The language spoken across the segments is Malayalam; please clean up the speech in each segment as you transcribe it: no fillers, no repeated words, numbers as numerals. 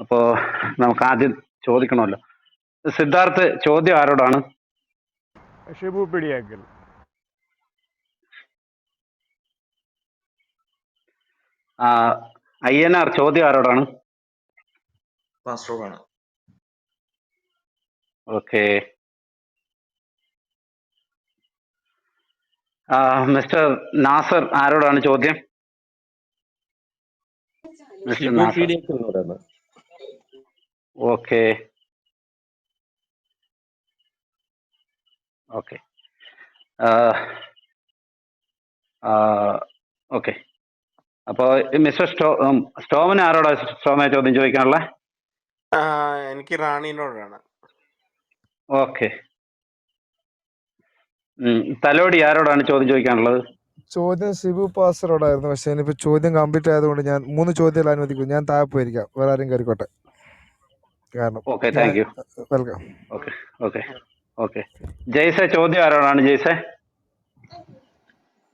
അപ്പോ നമുക്ക് ആദ്യം ചോദിക്കണമല്ലോ. സിദ്ധാർത്ഥ്, ചോദ്യം ആരോടാണ്? ഷിബു പിടിയാക്കൽ. INR, ചോദ്യം ആരോടാണ്? പാസ്റ്ററോടാണ്. ഓക്കെ. മിസ്റ്റർ നാസർ, ആരോടാണ് ചോദ്യം? Mister Nasar. Okay okay okay. അപ്പോ മിസ്റ്റർ സ്റ്റോമിന് ആരോടാ ചോദ്യം ചോദിക്കാനുള്ള? എനിക്ക് റാണിനോടാണ്. ഓക്കെ. തലോടി, ആരോടാണ് ചോദ്യം ചോദിക്കാനുള്ളത്? ചോദ്യം ഷിബു പാസ്റ്ററോടായിരുന്നു. പക്ഷെ ഇനിയിപ്പോ ചോദ്യം കംപ്ലീറ്റ് ആയതുകൊണ്ട് ഞാൻ 3 ചോദ്യം അനുവദിക്കും. ഞാൻ താഴെ പോയിരിക്കാം, വേറെ ആരും കയറിക്കോട്ടെ. കാരണം okay, thank you. Welcome. Okay okay okay. ജയ്സെ, ചോദ്യം ആരോടാണ്? ജയ്സെ.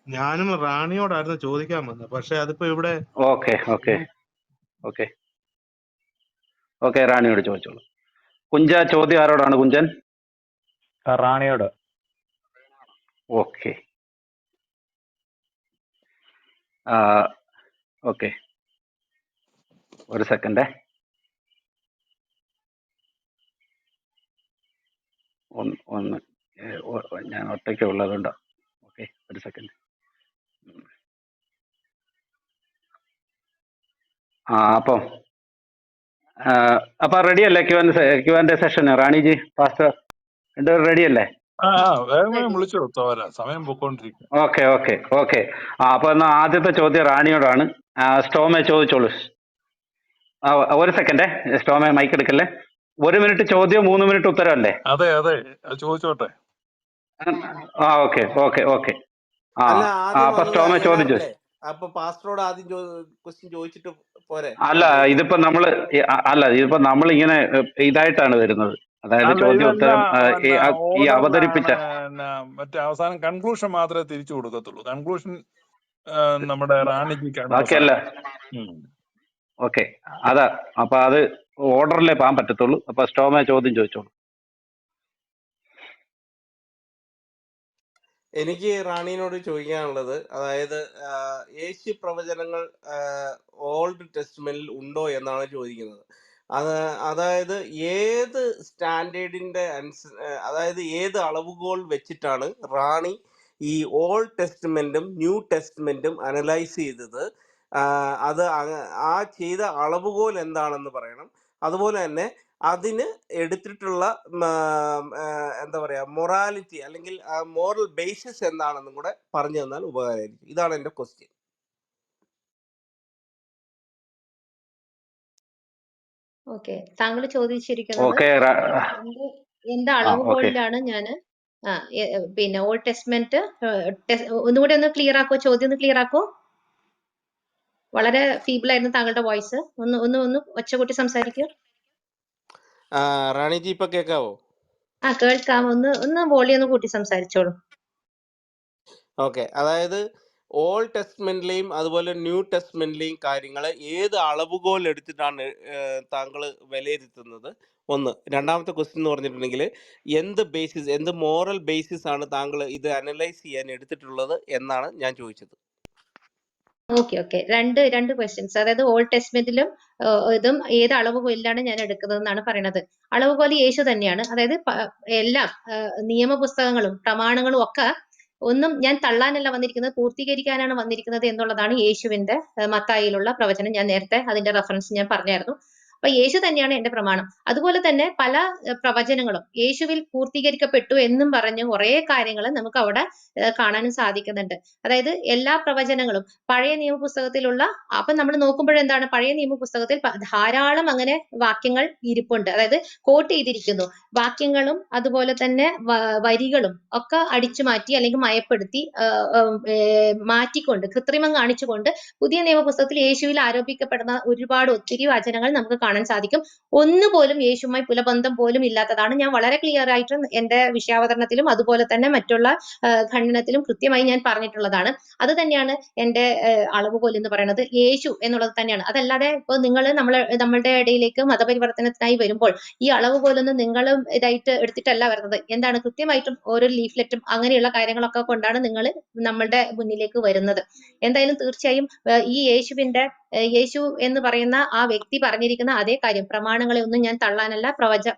ഞാനും റാണിയോടായിരുന്നു ചോദിക്കാൻ വന്നത്, പക്ഷെ അതിപ്പോ ഇവിടെ. ഓക്കെ ഓക്കെ ഓക്കെ ഓക്കെ, റാണിയോട് ചോദിച്ചോളൂ. കുഞ്ച, ചോദ്യം ആരോടാണ്? കുഞ്ചൻ. റാണിയോട്. ഓക്കെ ഓക്കെ, ഒരു സെക്കൻഡേ. ഒന്ന് ഞാൻ ഒറ്റയ്ക്ക് ഉള്ളതുണ്ടോ? ഓക്കെ, ഒരു സെക്കൻഡ്. അപ്പൊ റെഡി അല്ലേ ക്യു ആൻഡ് സെഷൻ? റാണിജി, പാസ്റ്റർ, രണ്ടുപേരും റെഡി അല്ലേ? സമയം പൊക്കോണ്ടിരിക്കും. Okay okay okay. അപ്പൊ എന്നാ ആദ്യത്തെ ചോദ്യം റാണിയോടാണ്. സ്റ്റോമെ, ചോദിച്ചോളൂ. ഒരു സെക്കൻഡേ, സ്റ്റോമെ മൈക്ക് എടുക്കല്ലേ. 1 മിനിറ്റ് ചോദ്യം, 3 മിനിറ്റ് ഉത്തരം അല്ലേ? അതെ അതെ, ചോദിച്ചോട്ടെ. Okay okay okay. അല്ല, ആദ്യം അപ്പൊ വന്നത് സ്റ്റോമെ ചോദിച്ചു. അയ്യനാറല്ലേ? അപ്പൊ പാസ്റ്ററോട് ആദ്യം ക്വസ്റ്റ്യൻ ചോദിച്ചിട്ട് പോരെ? ഇതിപ്പോ നമ്മൾ ഇങ്ങനെ ഇതായിട്ടാണ് വരുന്നത്. അതായത് അല്ല, ചോദ്യം ഇതെല്ലാം ഉത്തരം ഈ അവതരിപ്പിച്ച മറ്റേ അവസാനം കൺക്ലൂഷൻ മാത്രമേ തിരിച്ചു കൊടുക്കത്തുള്ളൂ. കൺക്ലൂഷൻ നമ്മുടെ റാണിജിക്കാണ്. ബാക്കിയല്ല. ഓക്കെ, അതാ. അപ്പൊ അത് ഓർഡറിലേ പോകാൻ പറ്റത്തുള്ളൂ. അപ്പൊ സ്റ്റോമെ ചോദ്യം ചോദിച്ചോളൂ. എനിക്ക് റാണിനോട് ചോദിക്കാനുള്ളത്, അതായത് യേശു പ്രവചനങ്ങൾ ഓൾഡ് ടെസ്റ്റ്മെന്റിൽ ഉണ്ടോ എന്നാണ് ചോദിക്കുന്നത്. അതായത് ഏത് സ്റ്റാൻഡേർഡിന്റെ അതായത് ഏത് അളവുകോൽ വെച്ചിട്ടാണ് റാണി ഈ ഓൾഡ് ടെസ്റ്റ്മെന്റും ന്യൂ ടെസ്റ്റ്മെന്റും അനലൈസ് ചെയ്തത്? അത് ആ ചെയ്ത അളവുകോൽ എന്താണെന്ന് പറയണം. അതുപോലെ തന്നെ അതിന് എടുത്തിട്ടുള്ള എന്താ പറയാ മൊറാലിറ്റി അല്ലെങ്കിൽ മോറൽ ബേസിസ് എന്താണെന്നും കൂടെ പറഞ്ഞു തന്നാൽ ഉപകാരമായിരിക്കും. ഇതാണ് എൻ്റെ ക്വസ്റ്റ്യൻ. ഓക്കെ, താങ്കൾ ചോദിച്ചിരിക്കുന്നത് എന്ത് അളവുകോലിലാണ് ഞാൻ പിന്നെ ഓൾഡ് ടെസ്റ്റ്മെന്റ് ഒന്നുകൂടെ ഒന്ന് ക്ലിയർ ആക്കോ? ചോദ്യം ഒന്ന് ക്ലിയർ ആക്കോ? വളരെ ഫീബിൾ ആയിരുന്നു താങ്കളുടെ വോയിസ്. ഒന്ന് ഒച്ചകൂട്ടി സംസാരിക്കൂ. റാണിജി, ഇപ്പൊ കേൾക്കാവോ? കേൾക്കാം. ഒന്ന് വോളിയം ഒന്ന് കൂട്ടി സംസാരിച്ചോളൂ. ഓക്കെ, അതായത് ഓൾഡ് ടെസ്റ്റ്മെന്റിലെയും അതുപോലെ ന്യൂ ടെസ്റ്റ്മെന്റിലെയും കാര്യങ്ങൾ ഏത് അളവുകോൽ എടുത്തിട്ടാണ് താങ്കൾ വിലയിരുത്തുന്നത്? ഒന്ന്. രണ്ടാമത്തെ ക്വസ്റ്റ്യൻ എന്ന് പറഞ്ഞിട്ടുണ്ടെങ്കിൽ എന്ത് മോറൽ ബേസിസ് ആണ് താങ്കൾ ഇത് അനലൈസ് ചെയ്യാൻ എടുത്തിട്ടുള്ളത് എന്നാണ് ഞാൻ ചോദിച്ചത്. ഓക്കെ, രണ്ട് ക്വസ്റ്റ്യൻസ്. അതായത് ഓൾഡ് ടെസ്റ്റ്മെന്റിലും ഇതും ഏത് അളവുകോലിലാണ് ഞാൻ എടുക്കുന്നത് എന്നാണ് പറയുന്നത്. അളവുകോല് യേശു തന്നെയാണ്. അതായത് എല്ലാ നിയമപുസ്തകങ്ങളും പ്രമാണങ്ങളും ഒക്കെ ഒന്നും ഞാൻ തള്ളാനല്ല വന്നിരിക്കുന്നത്, പൂർത്തീകരിക്കാനാണ് വന്നിരിക്കുന്നത് എന്നുള്ളതാണ് യേശുവിന്റെ മത്തായിലുള്ള പ്രവചനം. ഞാൻ നേരത്തെ അതിന്റെ റെഫറൻസ് ഞാൻ പറഞ്ഞായിരുന്നു. അപ്പൊ യേശു തന്നെയാണ് എന്റെ പ്രമാണം. അതുപോലെ തന്നെ പല പ്രവചനങ്ങളും യേശുവിൽ പൂർത്തീകരിക്കപ്പെട്ടു എന്നും പറഞ്ഞ് കുറെ കാര്യങ്ങൾ നമുക്ക് അവിടെ കാണാനും സാധിക്കുന്നുണ്ട്. അതായത് എല്ലാ പ്രവചനങ്ങളും പഴയ നിയമപുസ്തകത്തിലുള്ള, അപ്പൊ നമ്മൾ നോക്കുമ്പോഴെന്താണ്, പഴയ നിയമപുസ്തകത്തിൽ ധാരാളം അങ്ങനെ വാക്യങ്ങൾ ഇരിപ്പുണ്ട്. അതായത് കോട്ട് ചെയ്തിരിക്കുന്നു. വാക്യങ്ങളും അതുപോലെ തന്നെ വരികളും ഒക്കെ അടിച്ചു മാറ്റി അല്ലെങ്കിൽ മയപ്പെടുത്തി മാറ്റിക്കൊണ്ട് കൃത്രിമം കാണിച്ചുകൊണ്ട് പുതിയ നിയമപുസ്തകത്തിൽ യേശുവിൽ ആരോപിക്കപ്പെടുന്ന ഒത്തിരി വചനങ്ങൾ നമുക്ക് കാണാം. കാണാൻ സാധിക്കും. ഒന്നുപോലും യേശുവുമായി കുലബന്ധം പോലും ഇല്ലാത്തതാണ്. ഞാൻ വളരെ ക്ലിയർ ആയിട്ട് എന്റെ വിഷയാവതരണത്തിലും അതുപോലെ തന്നെ മറ്റുള്ള ഖണ്ഡനത്തിലും കൃത്യമായി ഞാൻ പറഞ്ഞിട്ടുള്ളതാണ്. അത് തന്നെയാണ് എന്റെ അളവുകോൽ എന്ന് പറയുന്നത്. യേശു എന്നുള്ളത് തന്നെയാണ്. അതല്ലാതെ ഇപ്പോൾ നിങ്ങൾ നമ്മളുടെ ഇടയിലേക്ക് മതപരിവർത്തനത്തിനായി വരുമ്പോൾ ഈ അളവുകോലൊന്നും നിങ്ങളും ഇതായിട്ട് എടുത്തിട്ടല്ല വരുന്നത്. എന്താണ് കൃത്യമായിട്ടും ഓരോ ലീഫ്ലെറ്റും അങ്ങനെയുള്ള കാര്യങ്ങളൊക്കെ കൊണ്ടാണ് നിങ്ങൾ നമ്മളുടെ മുന്നിലേക്ക് വരുന്നത്. എന്തായാലും തീർച്ചയായും ഈ യേശു എന്ന് പറയുന്ന ആ വ്യക്തി പറഞ്ഞിരിക്കുന്ന അതേ കാര്യം, പ്രമാണങ്ങളെ ഒന്നും ഞാൻ തള്ളാനല്ല,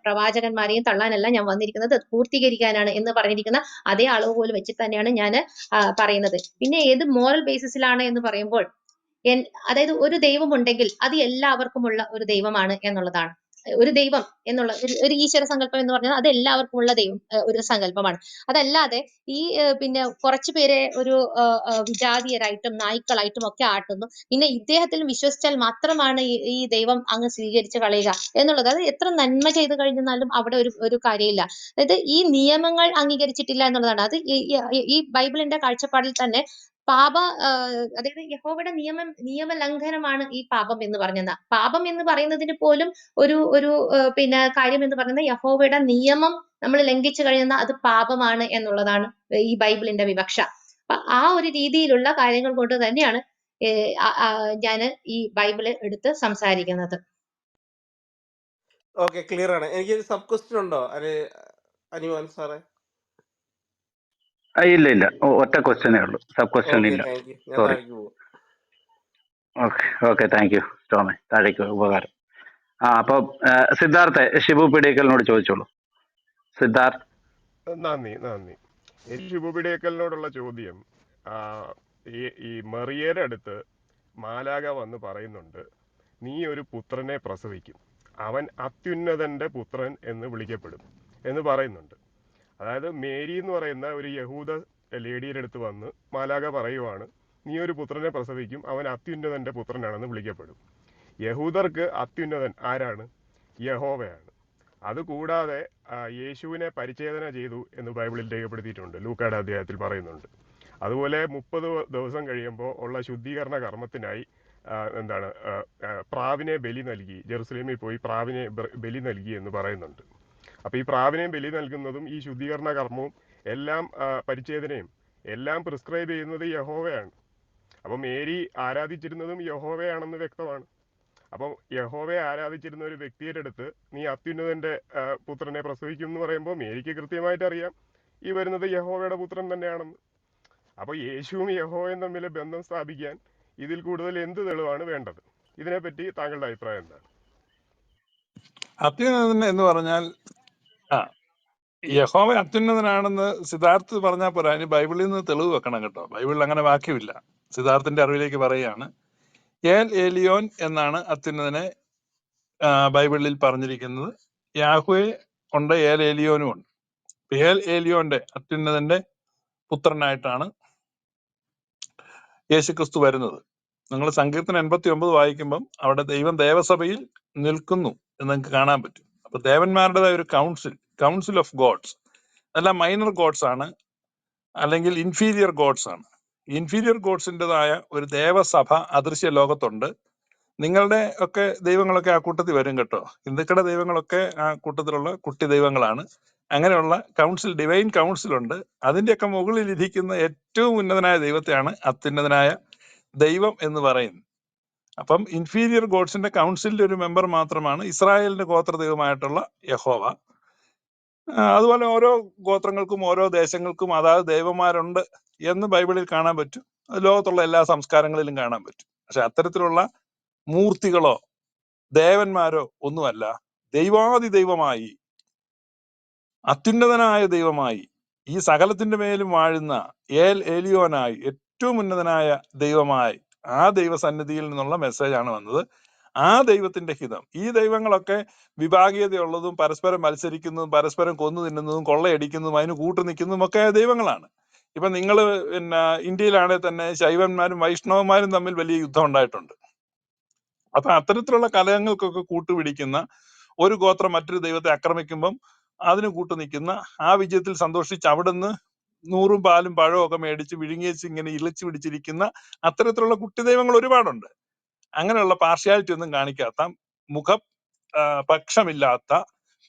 പ്രവാചകന്മാരെയും തള്ളാനല്ല ഞാൻ വന്നിരിക്കുന്നത്, അത് പൂർത്തീകരിക്കാനാണ് എന്ന് പറഞ്ഞിരിക്കുന്ന അതേ അളവുകോൽ വെച്ചിട്ട് തന്നെയാണ് ഞാൻ പറയുന്നത്. പിന്നെ ഏത് മോറൽ ബേസിസിലാണ് എന്ന് പറയുമ്പോൾ അതായത് ഒരു ദൈവം ഉണ്ടെങ്കിൽ അത് എല്ലാവർക്കുമുള്ള ഒരു ദൈവമാണ് എന്നുള്ളതാണ്. ഒരു ദൈവം എന്നുള്ള ഒരു ഈശ്വര സങ്കല്പം എന്ന് പറഞ്ഞാൽ അത് എല്ലാവർക്കുമുള്ള ദൈവം ഒരു സങ്കല്പമാണ്. അതല്ലാതെ ഈ പിന്നെ കുറച്ചു പേരെ ഒരു വിജാതീയരായിട്ടും നായ്ക്കളായിട്ടും ഒക്കെ ആട്ടുന്നു, പിന്നെ ഇദ്ദേഹത്തിൽ വിശ്വസിച്ചാൽ മാത്രമാണ് ഈ ദൈവം അങ്ങ് സ്വീകരിച്ച് കളയുക എന്നുള്ളത്. അത് എത്ര നന്മ ചെയ്തു കഴിഞ്ഞാലും അവിടെ ഒരു കാര്യമില്ല. അതായത് ഈ നിയമങ്ങൾ അംഗീകരിച്ചിട്ടില്ല എന്നുള്ളതാണ്. അത് ഈ ബൈബിളിന്റെ കാഴ്ചപ്പാടിൽ തന്നെ അതായത് യഹോവയുടെ നിയമലംഘനമാണ് ഈ പാപം എന്ന് പറഞ്ഞത്. പാപം എന്ന് പറയുന്നതിന് പോലും ഒരു പിന്നെ കാര്യം എന്ന് പറയുന്നത് യഹോവയുടെ നിയമം നമ്മൾ ലംഘിച്ചു കഴിഞ്ഞാൽ അത് പാപമാണ് എന്നുള്ളതാണ് ഈ ബൈബിളിന്റെ വിവക്ഷ. ആ ഒരു രീതിയിലുള്ള കാര്യങ്ങൾ കൊണ്ട് തന്നെയാണ് ഞാൻ ഈ ബൈബിള് എടുത്ത് സംസാരിക്കുന്നത്. ഓക്കെ, ക്ലിയർ ആണ്. എനിക്കൊരു സബ് ക്വസ്റ്റ്യൻ ഉണ്ടോ അനുവാൻ സാറേ? ഇല്ല, ഒറ്റ ക്വസ്റ്റ്യനേ ഉള്ളൂ, സബ് ക്വസ്റ്റ്യൻ ഓക്കെ, ഇല്ല. Thank you. ഞാൻ സോറി. താഴേക്ക് പോകും. ഓക്കെ, താങ്ക് യു ടോമെ. താഴേക്ക് ഉപകാരം. അപ്പൊ സിദ്ധാർത്ഥ ഷിബു പിടിക്കലിനോട് ചോദിച്ചോളൂ. സിദ്ധാർത്ഥ്. നന്ദി. എനിക്ക് ശുഭപിടിയക്കലിനോടുള്ള ചോദ്യം, ഈ മറിയയുടെ അടുത്ത് മാലാക വന്ന് പറയുന്നുണ്ട്, നീ ഒരു പുത്രനെ പ്രസവിക്കും, അവൻ അത്യുന്നതന്റെ പുത്രൻ എന്ന് വിളിക്കപ്പെടും എന്ന് പറയുന്നുണ്ട്. അതായത് മേരി എന്ന് പറയുന്ന ഒരു യഹൂദ ലേഡിയുടെ അടുത്ത് വന്ന് മാലാക പറയുവാണ്, നീ ഒരു പുത്രനെ പ്രസവിക്കും, അവൻ അത്യുന്നതന്റെ പുത്രനാണെന്ന് വിളിക്കപ്പെടും. യഹൂദർക്ക് അത്യുന്നതൻ ആരാണ്? യഹോവയാണ്. അതുകൂടാതെ യേശുവിനെ പരിച്ഛേദന ചെയ്തു എന്ന് ബൈബിളിൽ രേഖപ്പെടുത്തിയിട്ടുണ്ട്, ലൂക്കായുടെ അധ്യായത്തിൽ പറയുന്നുണ്ട്. അതുപോലെ 30 ദിവസം കഴിയുമ്പോൾ ഉള്ള ശുദ്ധീകരണ കർമ്മത്തിനായി പ്രാവിനെ ബലി നൽകി, ജെറുസലേമിൽ പോയി പ്രാവിനെ ബലി നൽകി എന്ന് പറയുന്നുണ്ട്. അപ്പോൾ ഈ പ്രാവിനെ ബലി നൽകുന്നതും ഈ ശുദ്ധീകരണ കർമ്മവും എല്ലാം പരിച്ഛേദനയും എല്ലാം പ്രിസ്ക്രൈബ് ചെയ്യുന്നത് യഹോവയാണ്. അപ്പോൾ മേരി ആരാധിച്ചിരുന്നതും യഹോവയാണെന്ന് വ്യക്തമാണ്. അപ്പം യഹോവയെ ആരാധിച്ചിരുന്ന ഒരു വ്യക്തിയുടെ അടുത്ത് നീ അത്യുന്നതന്റെ പുത്രനെ പ്രസവിക്കും എന്ന് പറയുമ്പോൾ മേരിക്ക് കൃത്യമായിട്ട് അറിയാം ഈ വരുന്നത് യഹോവയുടെ പുത്രൻ തന്നെയാണെന്ന്. അപ്പോൾ യേശുവും യഹോവയും തമ്മിൽ ബന്ധം സ്ഥാപിക്കാൻ ഇതിൽ കൂടുതൽ എന്ത് തെളിവാണ് വേണ്ടത്? ഇതിനെപ്പറ്റി താങ്കളുടെ അഭിപ്രായം എന്താണ്? അത്യുന്നതൻ എന്ന് പറഞ്ഞാൽ യഹോവ അത്യുന്നതനാണെന്ന് സിദ്ധാർത്ഥ് പറഞ്ഞാൽ പോരാ, അതിന് ബൈബിളിൽ നിന്ന് തെളിവ് വെക്കണം കേട്ടോ. ബൈബിളിൽ അങ്ങനെ വാക്യമില്ല. സിദ്ധാർത്ഥിന്റെ അറിവിലേക്ക് പറയുകയാണ്, ഏൽ ഏലിയോൻ എന്നാണ് അത്യുന്നതനെ ബൈബിളിൽ പറഞ്ഞിരിക്കുന്നത്. യാഹ്വേ ഉണ്ട്, ഏൽ ഏലിയോനും ഉണ്ട്. ഏൽ ഏലിയോന്റെ അത്യുന്നതന്റെ പുത്രനായിട്ടാണ് യേശുക്രിസ്തു വരുന്നത്. നിങ്ങൾ സങ്കീർത്തനം 89 വായിക്കുമ്പം അവിടെ ദൈവം ദേവസഭയിൽ നിൽക്കുന്നു എന്ന് നിങ്ങൾക്ക് കാണാൻ പറ്റും. അപ്പൊ ദേവന്മാരുടേതായ ഒരു കൗൺസിൽ ഓഫ് ഗോഡ്സ്, അതെല്ലാം മൈനർ ഗോഡ്സ് ആണ്, അല്ലെങ്കിൽ ഇൻഫീരിയർ ഗോഡ്സ് ആണ്. ഇൻഫീരിയർ ഗോഡ്സിൻ്റെതായ ഒരു ദേവസഭ അദൃശ്യ ലോകത്തുണ്ട്. നിങ്ങളുടെ ഒക്കെ ദൈവങ്ങളൊക്കെ ആ കൂട്ടത്തിൽ വരും കേട്ടോ. ഹിന്ദുക്കളുടെ ദൈവങ്ങളൊക്കെ ആ കൂട്ടത്തിലുള്ള കുട്ടി ദൈവങ്ങളാണ്. അങ്ങനെയുള്ള ഡിവൈൻ കൗൺസിൽ ഉണ്ട്. അതിൻ്റെയൊക്കെ മുകളിൽ ഇരിക്കുന്ന ഏറ്റവും ഉന്നതനായ ദൈവത്തെയാണ് അത്യുന്നതനായ ദൈവം എന്ന് പറയുന്നത്. അപ്പം ഇൻഫീരിയർ ഗോഡ്സിന്റെ കൗൺസിലിന്റെ ഒരു മെമ്പർ മാത്രമാണ് ഇസ്രായേലിന്റെ ഗോത്ര ദൈവമായിട്ടുള്ള യഹോവ. അതുപോലെ ഓരോ ഗോത്രങ്ങൾക്കും ഓരോ ദേശങ്ങൾക്കും അതാത് ദൈവന്മാരുണ്ട് എന്ന് ബൈബിളിൽ കാണാൻ പറ്റും. ലോകത്തുള്ള എല്ലാ സംസ്കാരങ്ങളിലും കാണാൻ പറ്റും. പക്ഷെ അത്തരത്തിലുള്ള മൂർത്തികളോ ദേവന്മാരോ ഒന്നുമല്ല. ദൈവാദി ദൈവമായി, അത്യുന്നതനായ ദൈവമായി, ഈ സകലത്തിന്റെ മേലും വാഴുന്ന ഏൽ ഏലിയോനായി, ഏറ്റവും ഉന്നതനായ ദൈവമായി ആ ദൈവസന്നിധിയിൽ നിന്നുള്ള മെസ്സേജാണ് വന്നത്. ആ ദൈവത്തിന്റെ ഹിതം. ഈ ദൈവങ്ങളൊക്കെ വിഭാഗീയതയുള്ളതും പരസ്പരം മത്സരിക്കുന്നതും പരസ്പരം കൊന്നു തിന്നുന്നതും കൊള്ളയടിക്കുന്നതും അതിന് കൂട്ടു നിൽക്കുന്നതും ഒക്കെ ദൈവങ്ങളാണ്. ഇപ്പൊ നിങ്ങൾ ഇന്ത്യയിലാണെങ്കിൽ തന്നെ ശൈവന്മാരും വൈഷ്ണവന്മാരും തമ്മിൽ വലിയ യുദ്ധം ഉണ്ടായിട്ടുണ്ട്. അപ്പൊ അത്തരത്തിലുള്ള കലഹങ്ങൾക്കൊക്കെ കൂട്ടുപിടിക്കുന്ന ഒരു ഗോത്രം മറ്റൊരു ദൈവത്തെ ആക്രമിക്കുമ്പം അതിന് കൂട്ടു നിൽക്കുന്ന, ആ വിജയത്തിൽ സന്തോഷിച്ച് അവിടുന്ന് 100 പാലും പഴവും ഒക്കെ മേടിച്ച് വിഴുങ്ങിയേച്ച് ഇങ്ങനെ ഇളിച്ചു പിടിച്ചിരിക്കുന്ന അത്തരത്തിലുള്ള കുട്ടി ദൈവങ്ങൾ ഒരുപാടുണ്ട്. അങ്ങനെയുള്ള പാർഷ്യാലിറ്റി ഒന്നും കാണിക്കാത്ത, മുഖം പക്ഷമില്ലാത്ത,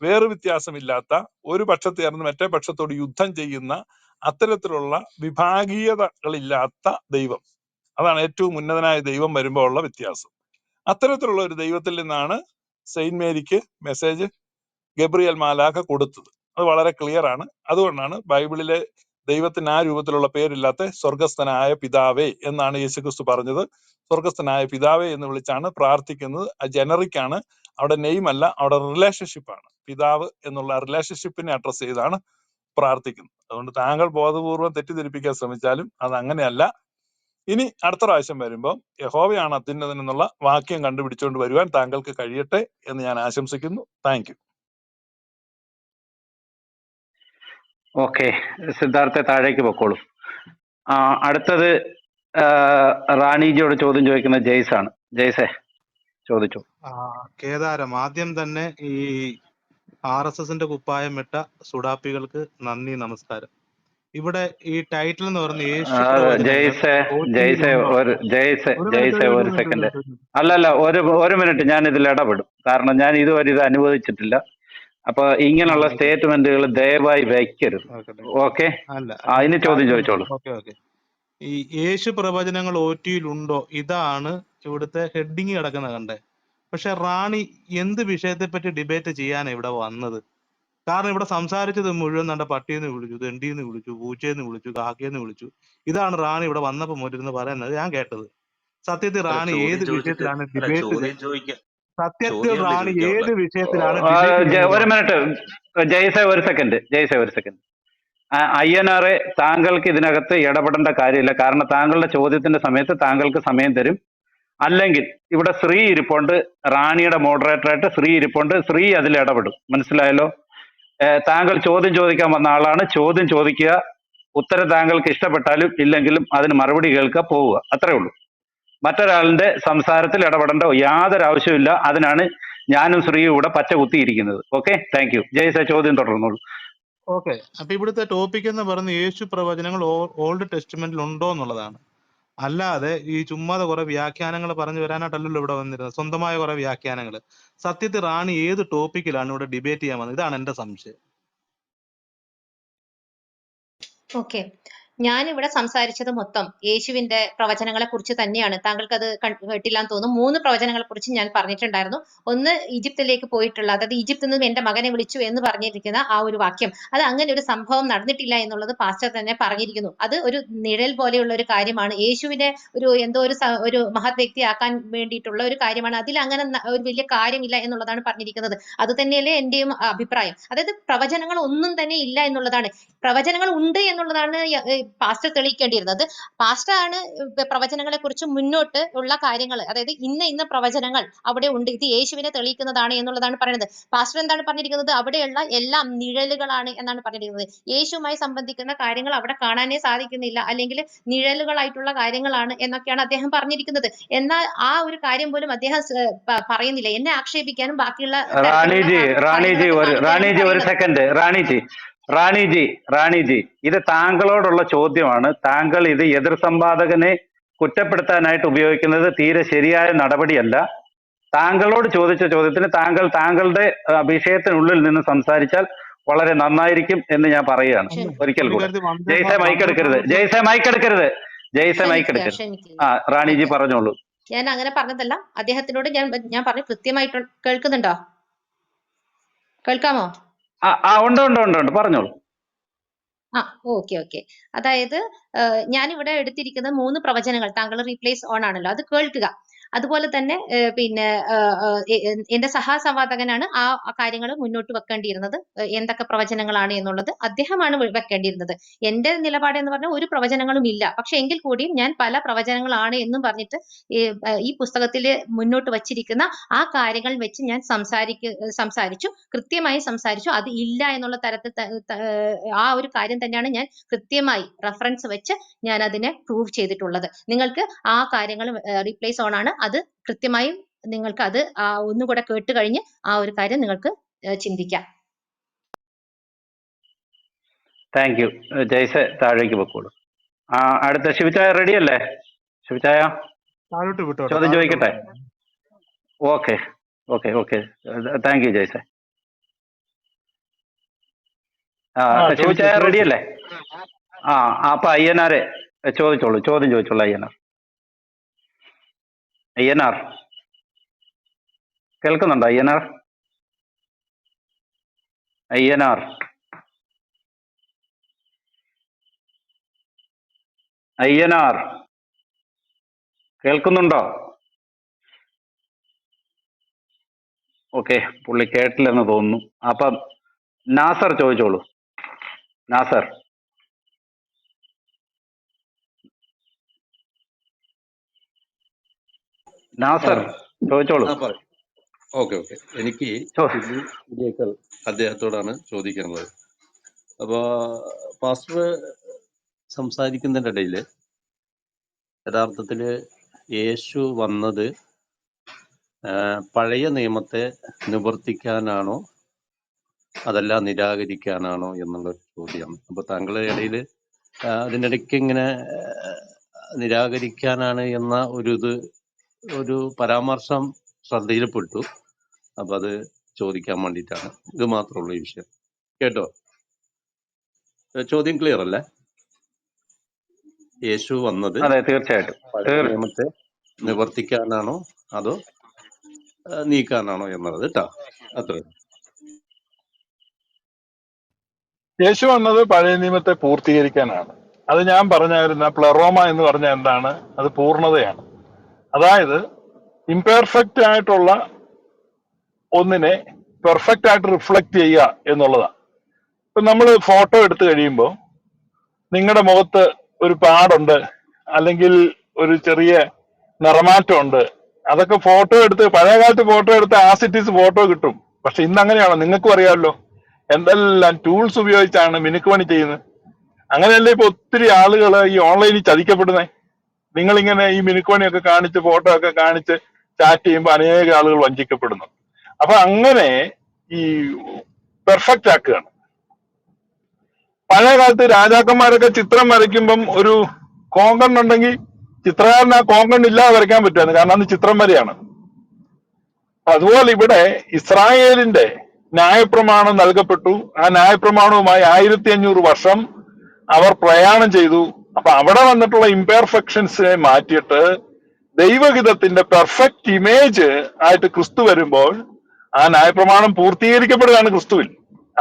വ്യത്യാസമില്ലാത്ത, ഒരു പക്ഷത്ത് ചേർന്ന് മറ്റേ പക്ഷത്തോട് യുദ്ധം ചെയ്യുന്ന അത്തരത്തിലുള്ള വിഭാഗീയതകളില്ലാത്ത ദൈവം. അതാണ് ഏറ്റവും ഉന്നതനായ ദൈവം വരുമ്പോൾ ഉള്ള വ്യത്യാസം. അത്തരത്തിലുള്ള ഒരു ദൈവത്തിൽ നിന്നാണ് സെയിന്റ് മേരിക്ക് മെസ്സേജ് ഗബ്രിയേൽ മാലാഖ കൊടുത്തത്. അത് വളരെ ക്ലിയർ ആണ്. അതുകൊണ്ടാണ് ബൈബിളിലെ ദൈവത്തിന് ആ രൂപത്തിലുള്ള പേരില്ലാത്ത സ്വർഗസ്ഥനായ പിതാവേ എന്നാണ് യേശുക്രിസ്തു പറഞ്ഞത്. സ്വർഗസ്ഥനായ പിതാവേ എന്ന് വിളിച്ചാണ് പ്രാർത്ഥിക്കുന്നത്. ജനറിക് ആണ്, അവിടെ നെയിം അല്ല, അവിടെ റിലേഷൻഷിപ്പ് ആണ്. പിതാവ് എന്നുള്ള റിലേഷൻഷിപ്പിനെ അഡ്രസ് ചെയ്താണ് പ്രാർത്ഥിക്കുന്നത്. അതുകൊണ്ട് താങ്കൾ ബോധപൂർവം തെറ്റിദ്ധരിപ്പിക്കാൻ ശ്രമിച്ചാലും അത് അങ്ങനെയല്ല. ഇനി അടുത്ത പ്രാവശ്യം വരുമ്പോൾ യഹോവയാണ് അത്യുന്നതൻ എന്നുള്ള വാക്യം കണ്ടുപിടിച്ചുകൊണ്ട് വരുവാൻ താങ്കൾക്ക് കഴിയട്ടെ എന്ന് ഞാൻ ആശംസിക്കുന്നു. Thank you. ഓക്കെ, സിദ്ധാർത്ഥ താഴേക്ക് പൊക്കോളൂ. അടുത്തത് റാണിജിയോട് ചോദ്യം ചോദിക്കുന്ന ജെയ്സ് ആണ്. ജെയ്സെ ചോദിച്ചു. കേദാരം, ആദ്യം തന്നെ ഈ RSSന്റെ കുപ്പായം ഇട്ട സുഡാപ്പികൾക്ക് നന്ദി, നമസ്കാരം. ഇവിടെ ഈ ടൈറ്റിൽ എന്ന് പറഞ്ഞ യേശു ജെയ്സെ ഒരു സെക്കൻഡ്. അല്ലല്ല, ഒരു മിനിറ്റ്, ഞാൻ ഇതിൽ ഇടപെടും. കാരണം ഞാൻ ഇതുവരെ ഇത് അനുവദിച്ചിട്ടില്ല. അപ്പൊ ഇങ്ങനെയുള്ള സ്റ്റേറ്റ്മെന്റുകൾ ദയവായി വയ്ക്കരുത്. ഓക്കെ, ഇനി ചോദ്യം ചോദിച്ചോളൂ. ഓക്കെ. ഈ യേശു പ്രവചനങ്ങൾ OT-യിൽ ഉണ്ടോ, ഇതാണ് ഇവിടുത്തെ ഹെഡിങ് കിടക്കുന്ന കണ്ടേ. പക്ഷെ റാണി എന്ത് വിഷയത്തെ പറ്റി ഡിബേറ്റ് ചെയ്യാനാണ് ഇവിടെ വന്നത്? കാരണം ഇവിടെ സംസാരിച്ചത് മുഴുവൻ നല്ല പട്ടിയെന്ന് വിളിച്ചു, തെണ്ടിന്ന് വിളിച്ചു, പൂച്ചയെന്ന് വിളിച്ചു, കാക്കയെന്ന് വിളിച്ചു. ഇതാണ് റാണി ഇവിടെ വന്നപ്പോ മുന്നിരുന്ന് പറയുന്നത് ഞാൻ കേട്ടത്. സത്യത്തിൽ റാണി ഏത് വിഷയത്തിലാണ് ഡിബേറ്റ്? സത്യത്തിൽ റാണി ഏത് വിഷയത്തിലാണ് ഡിബേറ്റ്? ഒരു മിനിറ്റ് ജെയ്സെ, ഒരു സെക്കൻഡ്. അയ്യനാറെ, താങ്കൾക്ക് ഇതിനകത്ത് ഇടപെടേണ്ട കാര്യമില്ല. കാരണം താങ്കളുടെ ചോദ്യത്തിന്റെ സമയത്ത് താങ്കൾക്ക് സമയം തരും. അല്ലെങ്കിൽ ഇവിടെ ശ്രീ ഇരിപ്പുണ്ട്, റാണിയുടെ മോഡറേറ്ററായിട്ട് ശ്രീ ഇരിപ്പുണ്ട്. ശ്രീ അതിൽ ഇടപെടും. മനസ്സിലായല്ലോ? താങ്കൾ ചോദ്യം ചോദിക്കാൻ വന്ന ആളാണ്. ചോദ്യം ചോദിക്കുക, ഉത്തരം താങ്കൾക്ക് ഇഷ്ടപ്പെട്ടാലും ഇല്ലെങ്കിലും അതിന് മറുപടി കേൾക്കുക, പോവുക. അത്രേ ഉള്ളൂ. മറ്റൊരാളിന്റെ സംസാരത്തിൽ ഇടപെടേണ്ട യാതൊരു ആവശ്യമില്ല. അതിനാണ് ഞാനും ശ്രീയും ഇവിടെ പച്ച കുത്തിയിരിക്കുന്നത്. Okay, thank you. ജയ്സ, ചോദ്യം തുടർന്നോളൂ. ഓക്കെ, അപ്പൊ ഇവിടുത്തെ ടോപ്പിക് എന്ന് പറയുന്നത് യേശു പ്രവചനങ്ങൾ ഓൾഡ് ടെസ്റ്റ്മെന്റിൽ ഉണ്ടോ എന്നുള്ളതാണ്. അല്ലാതെ ഈ ചുമ്മാതെ കുറെ വ്യാഖ്യാനങ്ങൾ പറഞ്ഞു വരാനായിട്ടല്ലല്ലോ ഇവിടെ വന്നിരുന്നത്, സ്വന്തമായ കുറെ വ്യാഖ്യാനങ്ങൾ. സത്യത്തിൽ റാണി ഏത് ടോപ്പിക്കിലാണ് ഇവിടെ ഡിബേറ്റ് ചെയ്യാൻ വന്നത്? ഇതാണ് എന്റെ സംശയം. ഓക്കെ, ഞാനിവിടെ സംസാരിച്ചത് മൊത്തം യേശുവിന്റെ പ്രവചനങ്ങളെ കുറിച്ച് തന്നെയാണ്. താങ്കൾക്ക് അത് കേട്ടില്ലാന്ന് തോന്നുന്നു. 3 പ്രവചനങ്ങളെ കുറിച്ച് ഞാൻ പറഞ്ഞിട്ടുണ്ടായിരുന്നു. ഒന്ന്, ഈജിപ്തിലേക്ക് പോയിട്ടുള്ള, അതായത് ഈജിപ്തിൽ നിന്നും എന്റെ മകനെ വിളിച്ചു എന്ന് പറഞ്ഞിരിക്കുന്ന ആ ഒരു വാക്യം, അത് അങ്ങനെ ഒരു സംഭവം നടന്നിട്ടില്ല എന്നുള്ളത് പാസ്റ്റർ തന്നെ പറഞ്ഞിരിക്കുന്നു. അത് ഒരു നിഴൽ പോലെയുള്ള ഒരു കാര്യമാണ്. യേശുവിനെ എന്തോ ഒരു മഹത് വ്യക്തിയാക്കാൻ വേണ്ടിയിട്ടുള്ള ഒരു കാര്യമാണ്. അതിൽ അങ്ങനെ ഒരു വലിയ കാര്യമില്ല എന്നുള്ളതാണ് പറഞ്ഞിരിക്കുന്നത്. അത് തന്നെയല്ലേ എന്റെയും അഭിപ്രായം. അതായത് പ്രവചനങ്ങൾ ഒന്നും തന്നെ ഇല്ല എന്നുള്ളതാണ്. പ്രവചനങ്ങൾ ഉണ്ട് എന്നുള്ളതാണ് പാസ്റ്റർ തെളിയിക്കേണ്ടിയിരുന്നത്. പാസ്റ്റർ ആണ് പ്രവചനങ്ങളെ കുറിച്ച് മുന്നോട്ട് ഉള്ള കാര്യങ്ങൾ, അതായത് ഇന്ന പ്രവചനങ്ങൾ അവിടെ ഉണ്ട്, ഇത് യേശുവിനെ തെളിയിക്കുന്നതാണ് എന്നുള്ളതാണ് പറയുന്നത്. പാസ്റ്റർ എന്താണ് പറഞ്ഞിരിക്കുന്നത്? അവിടെയുള്ള എല്ലാം നിഴലുകളാണ് എന്നാണ് പറഞ്ഞിരിക്കുന്നത്. യേശുവുമായി സംബന്ധിക്കുന്ന കാര്യങ്ങൾ അവിടെ കാണാനേ സാധിക്കുന്നില്ല, അല്ലെങ്കിൽ നിഴലുകളായിട്ടുള്ള കാര്യങ്ങളാണ് എന്നൊക്കെയാണ് അദ്ദേഹം പറഞ്ഞിരിക്കുന്നത്. എന്നാൽ ആ ഒരു കാര്യം പോലും അദ്ദേഹം പറയുന്നില്ല. എന്നെ ആക്ഷേപിക്കാനും ബാക്കിയുള്ള റാണിജി, ഇത് താങ്കളോടുള്ള ചോദ്യമാണ്. താങ്കൾ ഇത് എതിർ സംവാദകനെ കുറ്റപ്പെടുത്താനായിട്ട് ഉപയോഗിക്കുന്നത് തീരെ ശരിയായ നടപടിയല്ല. താങ്കളോട് ചോദിച്ച ചോദ്യത്തിന് താങ്കളുടെ വിഷയത്തിനുള്ളിൽ നിന്ന് സംസാരിച്ചാൽ വളരെ നന്നായിരിക്കും എന്ന് ഞാൻ പറയുകയാണ്. ഒരിക്കൽ കൂടെ ജയ്സെ മൈക്കെടുക്കരുത്. റാണിജി പറഞ്ഞോളൂ. ഞാൻ അങ്ങനെ പറഞ്ഞതല്ല. അദ്ദേഹത്തിനോട് ഞാൻ പറഞ്ഞു കൃത്യമായിട്ട്. കേൾക്കുന്നുണ്ടോ? കേൾക്കാമോ? ഉണ്ട്, പറഞ്ഞോളൂ. ഓക്കെ. അതായത് ഞാൻ ഇവിടെ എടുത്തിരിക്കുന്ന 3 പ്രവചനങ്ങൾ, താങ്കൾ റീപ്ലേസ് ഓൺ ആണല്ലോ, അത് കേൾക്കുക. അതുപോലെ തന്നെ പിന്നെ എന്റെ സഹസംവാദകനാണ് ആ കാര്യങ്ങൾ മുന്നോട്ട് വെക്കേണ്ടിയിരുന്നത്. എന്തൊക്കെ പ്രവചനങ്ങളാണ് എന്നുള്ളത് അദ്ദേഹമാണ് വെക്കേണ്ടിയിരുന്നത്. എന്റെ നിലപാട് എന്ന് പറഞ്ഞാൽ ഒരു പ്രവചനങ്ങളും ഇല്ല. പക്ഷെ എങ്കിൽ കൂടിയും ഞാൻ പല പ്രവചനങ്ങളാണ് എന്നും പറഞ്ഞിട്ട് ഈ പുസ്തകത്തിൽ മുന്നോട്ട് വച്ചിരിക്കുന്ന ആ കാര്യങ്ങൾ വെച്ച് ഞാൻ സംസാരിച്ചു, കൃത്യമായി സംസാരിച്ചു. അത് ഇല്ല എന്നുള്ള തരത്തിൽ ആ ഒരു കാര്യം തന്നെയാണ് ഞാൻ കൃത്യമായി റെഫറൻസ് വെച്ച് ഞാൻ അതിനെ പ്രൂവ് ചെയ്തിട്ടുള്ളത്. നിങ്ങൾക്ക് ആ കാര്യങ്ങൾ റീപ്ലേസ് ഓൺ ആണ്, അത് കൃത്യമായും നിങ്ങൾക്ക് അത് ഒന്നുകൂടെ കേട്ട് കഴിഞ്ഞ് ആ ഒരു കാര്യം നിങ്ങൾക്ക് ചിന്തിക്കാം. Thank you. ജയ്സെ, താഴേക്ക് പൊക്കോളൂ. അടുത്ത ശിവചായ റെഡി അല്ലേ? ശിവചായ ചോദ്യം ചോദിക്കട്ടെ? Okay, okay okay, thank you ജയ്സെ. ശിവചായ ചോദിച്ചു. റെഡി അല്ലേ? അപ്പൊ അയ്യനാരെ ചോദിച്ചോളൂ, ചോദ്യം ചോദിച്ചോളൂ. അയ്യനാർ കേൾക്കുന്നുണ്ടോ? അയ്യനാർ അയ്യനാർ അയ്യനാർ കേൾക്കുന്നുണ്ടോ? ഓക്കെ, പുള്ളി കേട്ടില്ലെന്ന് തോന്നുന്നു. അപ്പം നാസർ ചോദിച്ചോളൂ. നാസർ ആ ചോദിച്ചോളൂ. പറയാം. ഓക്കെ. എനിക്ക് ഷിബു ഇടിയക്കൽ അദ്ദേഹത്തോടാണ് ചോദിക്കാനുള്ളത്. അപ്പൊ പാസ്റ്റർ സംസാരിക്കുന്നതിന്റെ ഇടയില് യഥാർത്ഥത്തില് യേശു വന്നത് പഴയ നിയമത്തെ നിവർത്തിക്കാനാണോ അതല്ല നിരാകരിക്കാനാണോ എന്നുള്ളൊരു ചോദ്യമാണ്. അപ്പൊ താങ്കളുടെ ഇടയിൽ അതിൻ്റെ ഇടയ്ക്ക് ഇങ്ങനെ നിരാകരിക്കാനാണ് എന്ന ഒരു പരാമർശം ശ്രദ്ധയിൽപ്പെട്ടു. അപ്പൊ അത് ചോദിക്കാൻ വേണ്ടിയിട്ടാണ്. ഇത് മാത്രമുള്ള ഈ വിഷയം. കേട്ടോ? ചോദ്യം ക്ലിയർ അല്ലേ? യേശു വന്നത് അതെ, തീർച്ചയായിട്ടും. പഴയ നിയമത്തെ നിവർത്തിക്കാനാണോ അതോ നീക്കാനാണോ എന്നുള്ളത് കേട്ടോ. അത്ര. യേശു വന്നത് പഴയ നിയമത്തെ പൂർത്തീകരിക്കാനാണ്. അത് ഞാൻ പറഞ്ഞായിരുന്ന പ്ലറോമ എന്ന് പറഞ്ഞ എന്താണ്? അത് പൂർണ്ണതയാണ്. അതായത് ഇംപെർഫെക്റ്റ് ആയിട്ടുള്ള ഒന്നിനെ പെർഫെക്റ്റ് ആയിട്ട് റിഫ്ലക്ട് ചെയ്യുക എന്നുള്ളതാണ്. ഇപ്പൊ നമ്മൾ ഫോട്ടോ എടുത്തു കഴിയുമ്പോൾ നിങ്ങളുടെ മുഖത്ത് ഒരു പാടുണ്ട്, അല്ലെങ്കിൽ ഒരു ചെറിയ നിറമാറ്റമുണ്ട്. അതൊക്കെ ഫോട്ടോ എടുത്ത്, പഴയകാലത്ത് ഫോട്ടോ എടുത്ത് ആസിറ്റീസ് ഫോട്ടോ കിട്ടും. പക്ഷെ ഇന്ന് അങ്ങനെയാണോ? നിങ്ങൾക്കും അറിയാമല്ലോ, എന്തെല്ലാം ടൂൾസ് ഉപയോഗിച്ചാണ് മിനുക്കുപണി ചെയ്യുന്നത്. അങ്ങനെയല്ലേ ഇപ്പൊ ഒത്തിരി ആളുകൾ ഈ ഓൺലൈനിൽ ചതിക്കപ്പെടുന്നത്. നിങ്ങളിങ്ങനെ ഈ മിനുക്കുപണിയൊക്കെ കാണിച്ച് ഫോട്ടോ ഒക്കെ കാണിച്ച് ചാറ്റ് ചെയ്യുമ്പോൾ അനേക ആളുകൾ വഞ്ചിക്കപ്പെടുന്നു. അപ്പൊ അങ്ങനെ ഈ പെർഫെക്റ്റ് ആക്കുകയാണ്. പഴയ കാലത്ത് രാജാക്കന്മാരൊക്കെ ചിത്രം വരയ്ക്കുമ്പം ഒരു കോങ്കണ്ണുണ്ടെങ്കിൽ ചിത്രകാരന് ആ കോങ്കണ്ണ് ഇല്ലാതെ വരയ്ക്കാൻ പറ്റുമായിരുന്നു, കാരണം അന്ന് ചിത്രം വരെയാണ്. അതുപോലെ ഇവിടെ ഇസ്രായേലിന്റെ ന്യായപ്രമാണം നൽകപ്പെട്ടു. ആ ന്യായപ്രമാണവുമായി 1500 വർഷം അവർ പ്രയാണം ചെയ്തു. അപ്പൊ അവിടെ വന്നിട്ടുള്ള ഇംപെർഫെക്ഷൻസിനെ മാറ്റിയിട്ട് ദൈവഹിതത്തിന്റെ പെർഫെക്റ്റ് ഇമേജ് ആയിട്ട് ക്രിസ്തു വരുമ്പോൾ ആ ന്യായപ്രമാണം പൂർത്തീകരിക്കപ്പെടുകയാണ് ക്രിസ്തുവിൽ.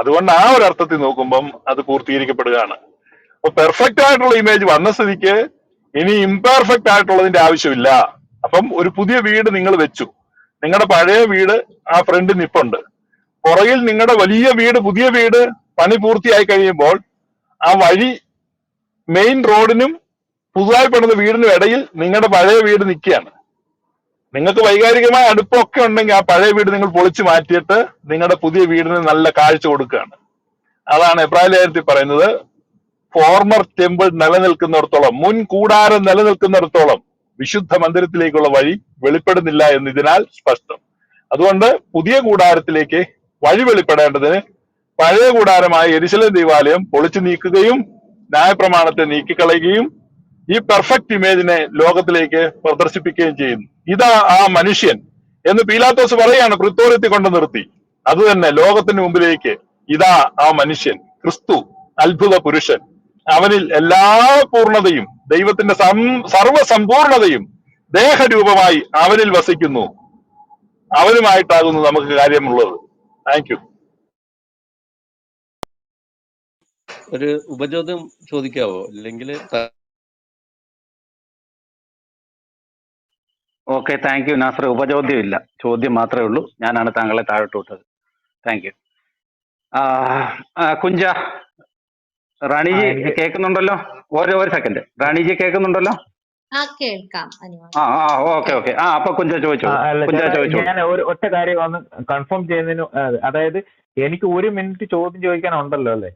അതുകൊണ്ട് ആ ഒരു അർത്ഥത്തിൽ നോക്കുമ്പം അത് പൂർത്തീകരിക്കപ്പെടുകയാണ്. അപ്പൊ പെർഫെക്റ്റ് ആയിട്ടുള്ള ഇമേജ് വന്ന സ്ഥിതിക്ക് ഇനി ഇംപെർഫെക്റ്റ് ആയിട്ടുള്ളതിന്റെ ആവശ്യമില്ല. അപ്പം ഒരു പുതിയ വീട് നിങ്ങൾ വെച്ചു, നിങ്ങളുടെ പഴയ വീട് ആ ഫ്രണ്ടിൽ നിപ്പുണ്ട്. പുറകിൽ നിങ്ങളുടെ വലിയ വീട്, പുതിയ വീട് പണി പൂർത്തിയായി കഴിയുമ്പോൾ ആ വഴി മെയിൻ റോഡിനും പുതുതായി പണിത വീടിനും ഇടയിൽ നിങ്ങളുടെ പഴയ വീട് നിൽക്കുകയാണ്. നിങ്ങൾക്ക് വൈകാരികമായ അടുപ്പമൊക്കെ ഉണ്ടെങ്കിൽ ആ പഴയ വീട് നിങ്ങൾ പൊളിച്ചു മാറ്റിയിട്ട് നിങ്ങളുടെ പുതിയ വീടിന് നല്ല കാഴ്ച കൊടുക്കുകയാണ്. അതാണ് എബ്രായ ലേഖനത്തിൽ പറയുന്നത്, ഫോർമർ ടെമ്പിൾ നിലനിൽക്കുന്നിടത്തോളം, മുൻ കൂടാരം നിലനിൽക്കുന്നിടത്തോളം വിശുദ്ധ മന്ദിരത്തിലേക്കുള്ള വഴി വെളിപ്പെടുന്നില്ല എന്ന് ഇതിനാൽ സ്പഷ്ടം. അതുകൊണ്ട് പുതിയ കൂടാരത്തിലേക്ക് വഴി വെളിപ്പെടേണ്ടതിന് പഴയ കൂടാരമായ യെരുശലേം ദൈവാലയം പൊളിച്ചു നീക്കുകയും ന്യായപ്രമാണത്തെ നീക്കിക്കളയുകയും ഈ പെർഫെക്റ്റ് ഇമേജിനെ ലോകത്തിലേക്ക് പ്രദർശിപ്പിക്കുകയും ചെയ്യുന്നു. ഇതാ ആ മനുഷ്യൻ എന്ന് പീലാത്തോസ് പറയാണ്, പ്രിത്തോറിയത്തിൽ കൊണ്ടു നിർത്തി. അത് തന്നെ ലോകത്തിന് മുമ്പിലേക്ക്, ഇതാ ആ മനുഷ്യൻ, ക്രിസ്തു, അത്ഭുത പുരുഷൻ. അവനിൽ എല്ലാ പൂർണ്ണതയും, ദൈവത്തിന്റെ സർവസമ്പൂർണതയും ദേഹരൂപമായി അവനിൽ വസിക്കുന്നു. അവനുമായിട്ടാകുന്നു നമുക്ക് കാര്യമുള്ളത്. Thank you. ഒരു ഉപചോദ്യം ചോദിക്കാവോ? ഇല്ലെങ്കിൽ ഓക്കെ, താങ്ക് യു നാസർ. ഉപചോദ്യം ഇല്ല, ചോദ്യം മാത്രമേ ഉള്ളൂ. ഞാനാണ് താങ്കളെ താഴോട്ട് വിട്ടത്. Thank you. കുഞ്ച, റാണിജി എനിക്ക് കേൾക്കുന്നുണ്ടല്ലോ? ഒരു സെക്കൻഡ്, റാണിജി കേൾക്കുന്നുണ്ടല്ലോ? കേൾക്കാം. ഓക്കെ. അപ്പൊ കുഞ്ച ചോദിച്ചോളൂ. അല്ല കുഞ്ച ചേട്ടാ, ചോദിച്ചോളൂ. ഞാൻ ഒറ്റ കാര്യം ഒന്ന് കൺഫേം ചെയ്യുന്നതിന്, അതായത് എനിക്ക് 1 മിനിറ്റ് ചോദ്യം ചോദിക്കാനുണ്ടല്ലോ അല്ലേ?